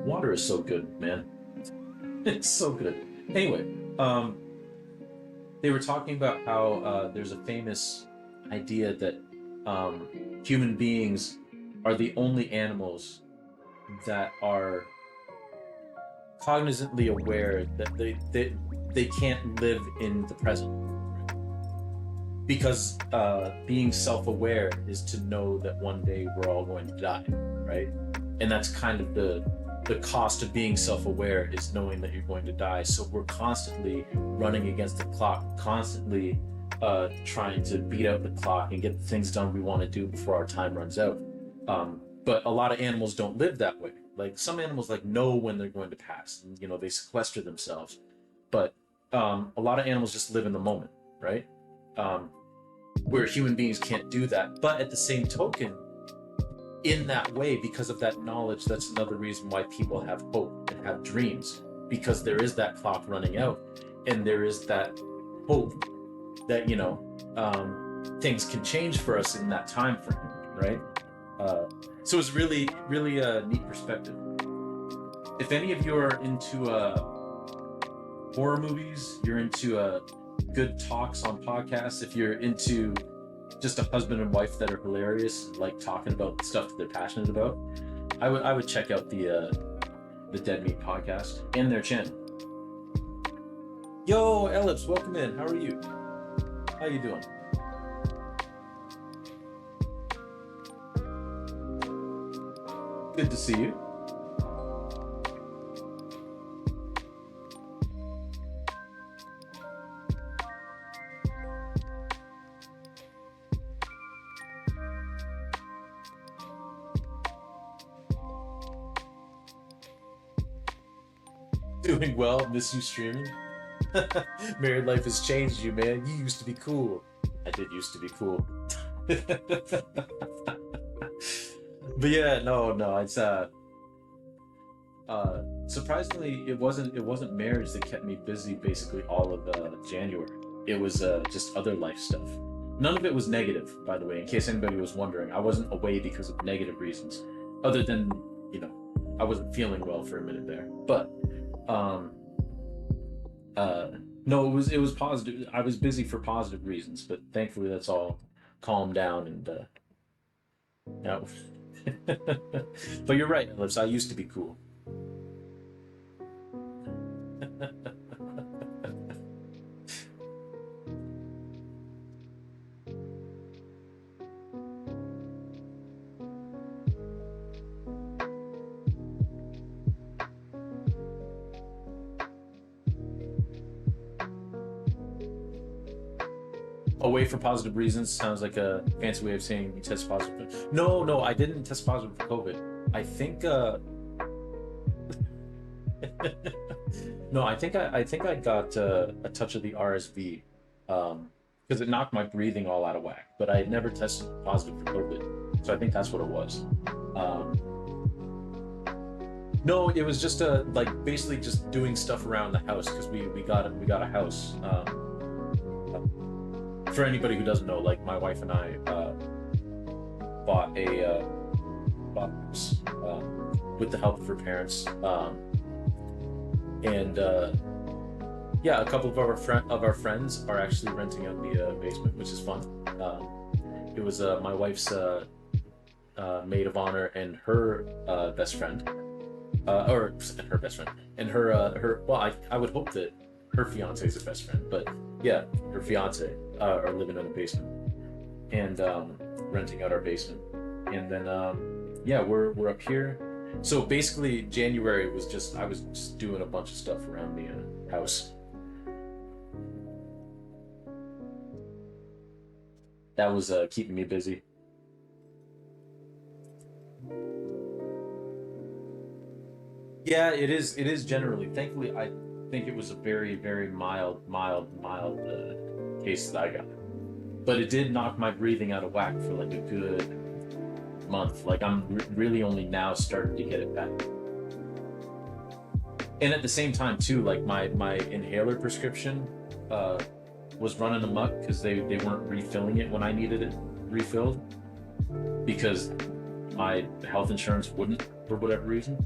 Water is so good, man. It's so good. Anyway, they were talking about how there's a famous idea that human beings are the only animals that are cognizantly aware that they can't live in the present, because being self-aware is to know that one day we're all going to die, right? And that's kind of the cost of being self-aware, is knowing that you're going to die. So we're constantly running against the clock, constantly trying to beat out the clock and get the things done we want to do before our time runs out. But a lot of animals don't live that way. Like some animals like know when they're going to pass, and you know, they sequester themselves. But a lot of animals just live in the moment, right? Where human beings can't do that. But at the same token, in that way, because of that knowledge, that's another reason why people have hope and have dreams, because there is that clock running out, and there is that hope that, you know, things can change for us in that time frame, right? So it's really, really a neat perspective. If any of you are into horror movies, you're into good talks on podcasts, if you're into just a husband and wife that are hilarious, like talking about stuff that they're passionate about, I would check out the Dead Meat podcast and their channel. Yo, Ellipse, welcome in. How are you? How you doing? Good to see you. Doing well. Miss you streaming. Married life has changed you, man. You used to be cool. I did used to be cool. But yeah, no, it's surprisingly it wasn't marriage that kept me busy basically all of January. It was just other life stuff. None of it was negative, by the way, in case anybody was wondering. I wasn't away because of negative reasons, other than, you know, I wasn't feeling well for a minute there. But no, it was positive. I was busy for positive reasons, but thankfully that's all calmed down and you know. But you're right, Ellipse. I used to be cool. Away for positive reasons sounds like a fancy way of saying you test positive. No, I didn't test positive for COVID. I think no, I think I got a touch of the RSV because it knocked my breathing all out of whack. But I had never tested positive for COVID, so I think that's what it was. No, it was just like basically just doing stuff around the house, because we got a house. For anybody who doesn't know, like my wife and I bought a house with the help of her parents, and Yeah, a couple of our friends are actually renting out the basement, which is fun. It was my wife's maid of honor and her best friend, or and her best friend, and her. Well, I would hope that her fiance is her best friend, but yeah, her fiance are living in a basement and renting out our basement, and then yeah, we're up here. So basically, January was just I was just doing a bunch of stuff around the house. That was keeping me busy. Yeah, it is. It is generally. Thankfully, I think it was a very, very mild case that I got. But it did knock my breathing out of whack for like a good month. Like I'm really only now starting to get it back. And at the same time, too, like my inhaler prescription uh, was running amok because they weren't refilling it when I needed it refilled because my health insurance wouldn't for whatever reason.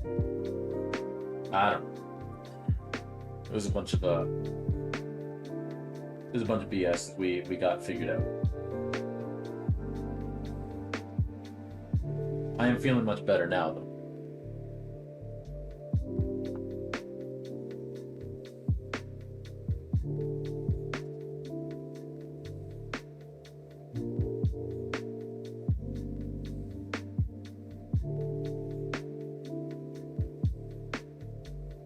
I don't know. It was a bunch of it was a bunch of BS that we got figured out. I am feeling much better now though.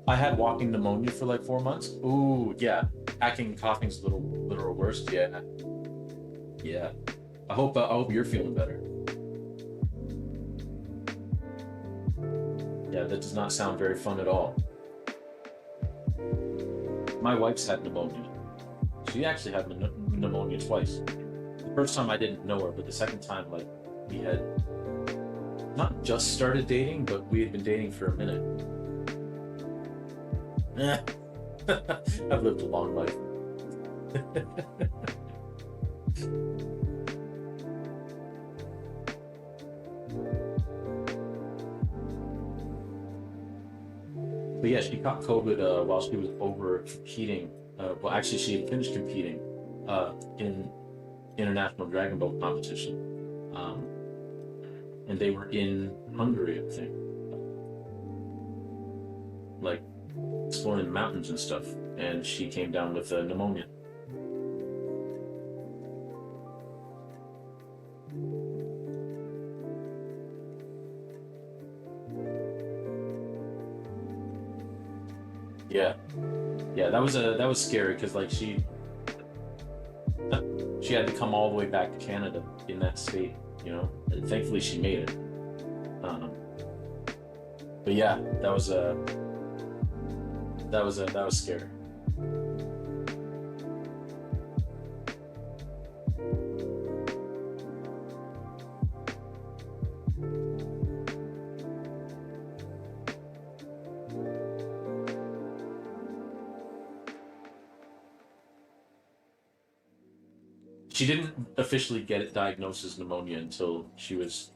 I had walking pneumonia for like 4 months. Ooh, yeah. Hacking and coughing's a little worse. Yeah, yeah. I hope you're feeling better. Yeah, that does not sound very fun at all. My wife's had pneumonia. She actually had pneumonia twice. The first time I didn't know her, but the second time, like, we had not just started dating, but we had been dating for a minute. Eh, I've lived a long life. But yeah, she caught COVID while she was over competing. Well, actually, she had finished competing in international Dragon Boat competition, and they were in Hungary, I think, like exploring the mountains and stuff. And she came down with pneumonia. Yeah, yeah, that was scary because like she had to come all the way back to Canada in that state, you know. And thankfully, she made it. Um, but yeah, that was scary. She didn't officially get it diagnosed as pneumonia until she was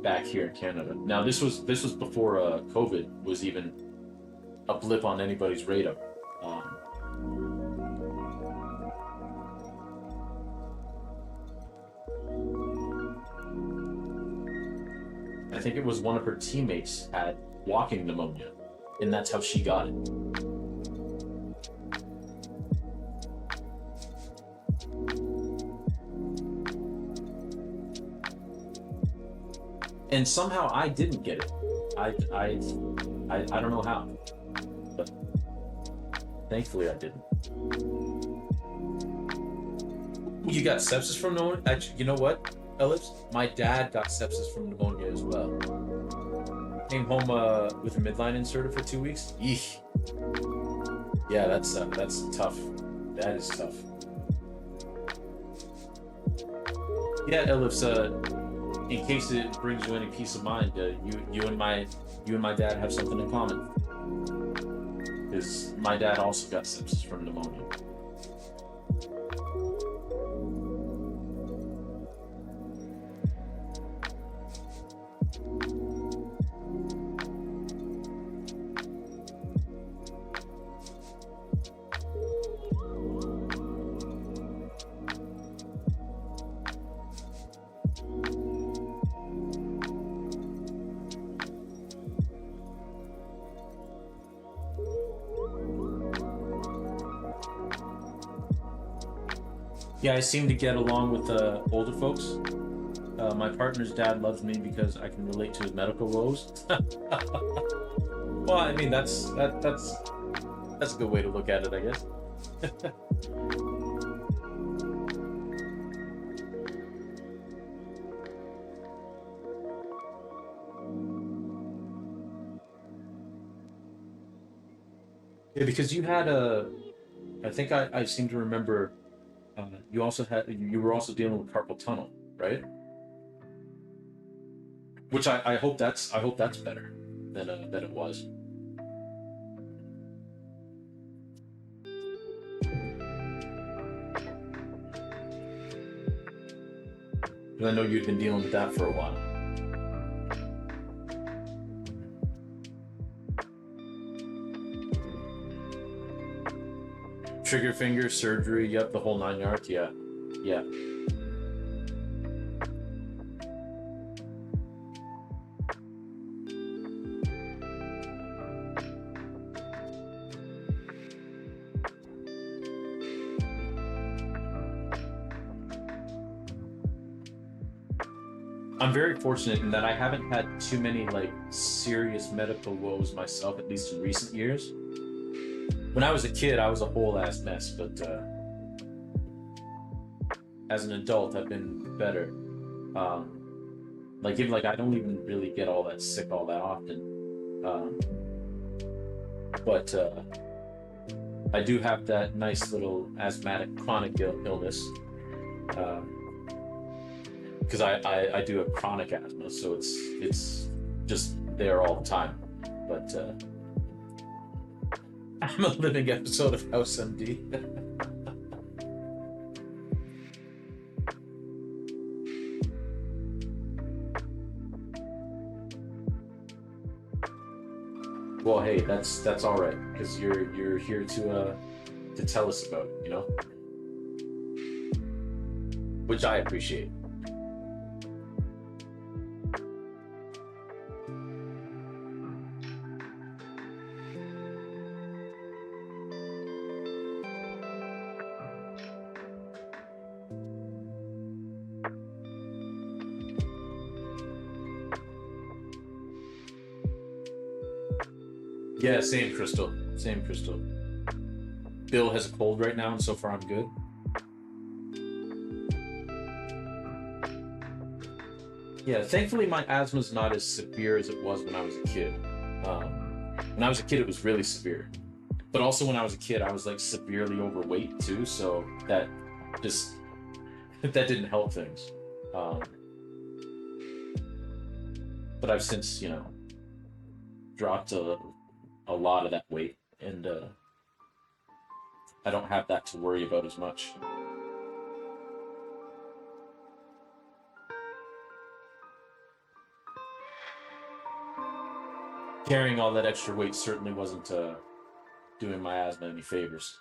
back here in Canada. Now this was before COVID was even a blip on anybody's radar. Um, I think it was one of her teammates had walking pneumonia, and that's how she got it. And somehow I didn't get it. I I I don't know how, but thankfully I didn't. You got sepsis from pneumonia? Actually, you know what, Ellipse? My dad got sepsis from pneumonia as well. Came home with a midline inserted for 2 weeks. Eesh. Yeah, that's tough. That is tough. Yeah, Ellipse. In case it brings you any peace of mind, you and my dad have something in common. Because my dad also got sepsis from pneumonia. Yeah, I seem to get along with older folks. My partner's dad loves me because I can relate to his medical woes. Well, I mean that's a good way to look at it, I guess. Yeah, because you had I think I seem to remember you were also dealing with carpal tunnel, right? Which I hope that's better than it was. 'Cause I know you'd been dealing with that for a while. Trigger finger surgery, yep, the whole 9 yards. Yeah, yeah. I'm very fortunate in that I haven't had too many like serious medical woes myself, at least in recent years. When I was a kid, I was a whole ass mess, but as an adult, I've been better. Like even like I don't even really get all that sick all that often. But I do have that nice little asthmatic chronic illness because I do have chronic asthma, so it's just there all the time. But I'm a living episode of House MD. Well, hey, that's all right because you're here to tell us about it, which I appreciate. Yeah, same Crystal, same Crystal. Bill has a cold right now, and so far I'm good. Yeah, thankfully my asthma's not as severe as it was when I was a kid. When I was a kid, it was really severe. But also when I was a kid, I was like severely overweight too, so that just that didn't help things. Um, but I've since, dropped a lot of that weight, and I don't have that to worry about as much. Carrying all that extra weight certainly wasn't doing my asthma any favors.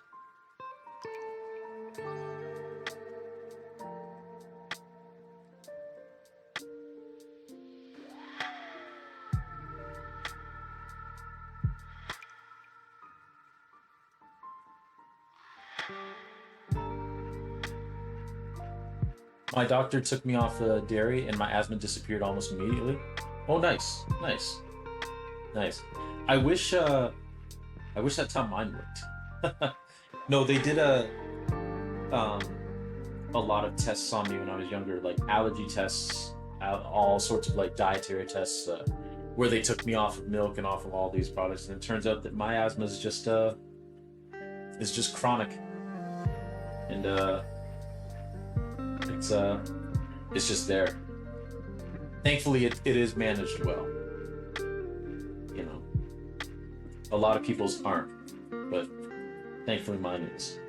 My doctor took me off dairy, and my asthma disappeared almost immediately. Oh, nice, nice, nice. I wish I wish that's how mine worked. No, they did um, a lot of tests on me when I was younger, like allergy tests, all sorts of like dietary tests, where they took me off of milk and off of all these products, and it turns out that my asthma is just chronic, and it's uh it's just there. Thankfully, it is managed well. You know, a lot of people's aren't, but thankfully mine is.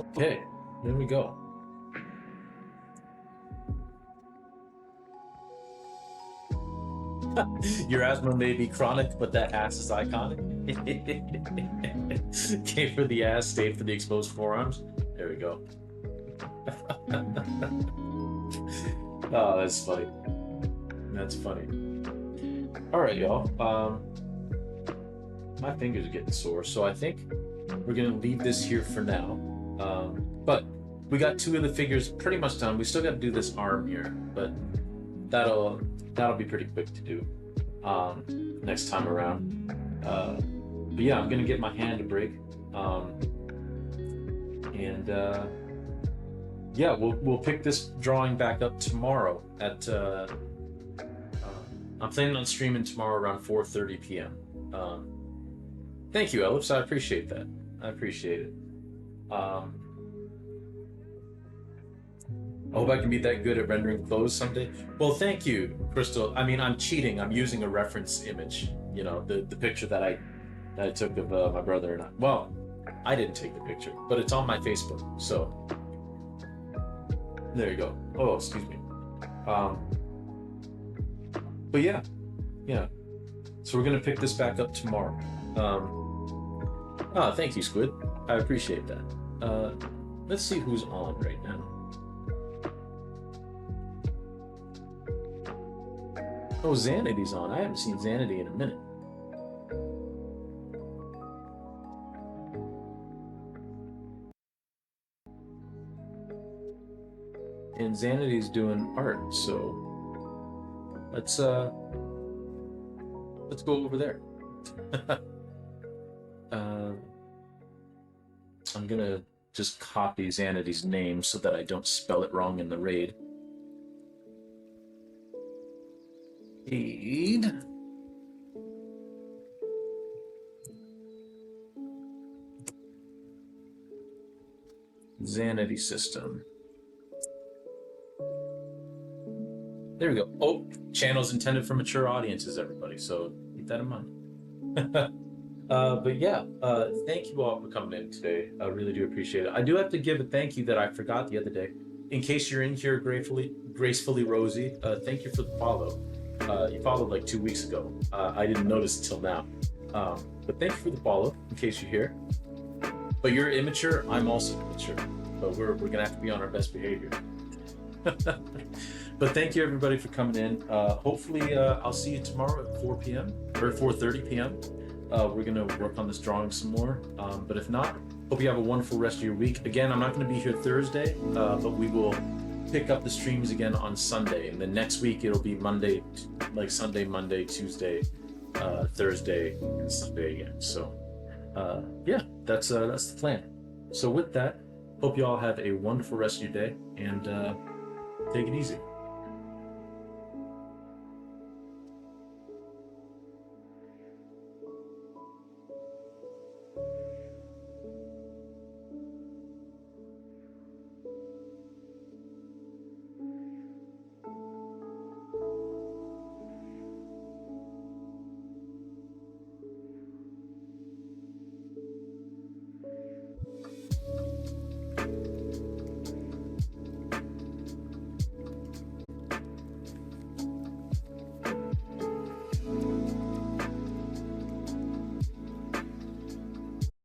Okay, there we go. Your asthma may be chronic, but that ass is iconic. Came for the ass, stayed for the exposed forearms. There we go. Oh, that's funny. That's funny. All right, y'all. My fingers are getting sore, so I think we're gonna leave this here for now. But we got two of the figures pretty much done. We still got to do this arm here, but that'll that'll be pretty quick to do next time around. But yeah, I'm gonna get my hand to break, and yeah, we'll pick this drawing back up tomorrow at. I'm planning on streaming tomorrow around 4:30 p.m. Thank you, Ellipse. I appreciate that. I appreciate it. Um, I hope I can be that good at rendering clothes someday. Well, thank you, Crystal. I mean, I'm cheating. I'm using a reference image. You know, the picture that I took of my brother and I. Well, I didn't take the picture, but it's on my Facebook. So there you go. Oh, excuse me. Um, but yeah, yeah. So we're gonna pick this back up tomorrow. Thank you, Squid. I appreciate that. Let's see who's on right now. Oh, Xanity's on. I haven't seen Xanity in a minute. And Xanity's doing art, so let's go over there. I'm gonna just copy Xanity's name so that I don't spell it wrong in the raid. Aid. Xanity system. There we go. Oh, channel's intended for mature audiences, everybody, so keep that in mind. But yeah, thank you all for coming in today. I really do appreciate it. I do have to give a thank you that I forgot the other day. In case you're in here gracefully Rosie, thank you for the follow. You followed like 2 weeks ago. I didn't notice until now. But thank you for the follow, in case you're here. But you're immature, I'm also immature. But we're gonna have to be on our best behavior. But thank you everybody for coming in. Hopefully I'll see you tomorrow at 4 p.m. or 4:30 p.m. We're gonna work on this drawing some more. But if not, hope you have a wonderful rest of your week. Again, I'm not gonna be here Thursday, but we will pick up the streams again on Sunday. And then next week it'll be Monday, like Sunday, Monday, Tuesday, Thursday, and Sunday again. So yeah, that's the plan. So with that, hope you all have a wonderful rest of your day and take it easy.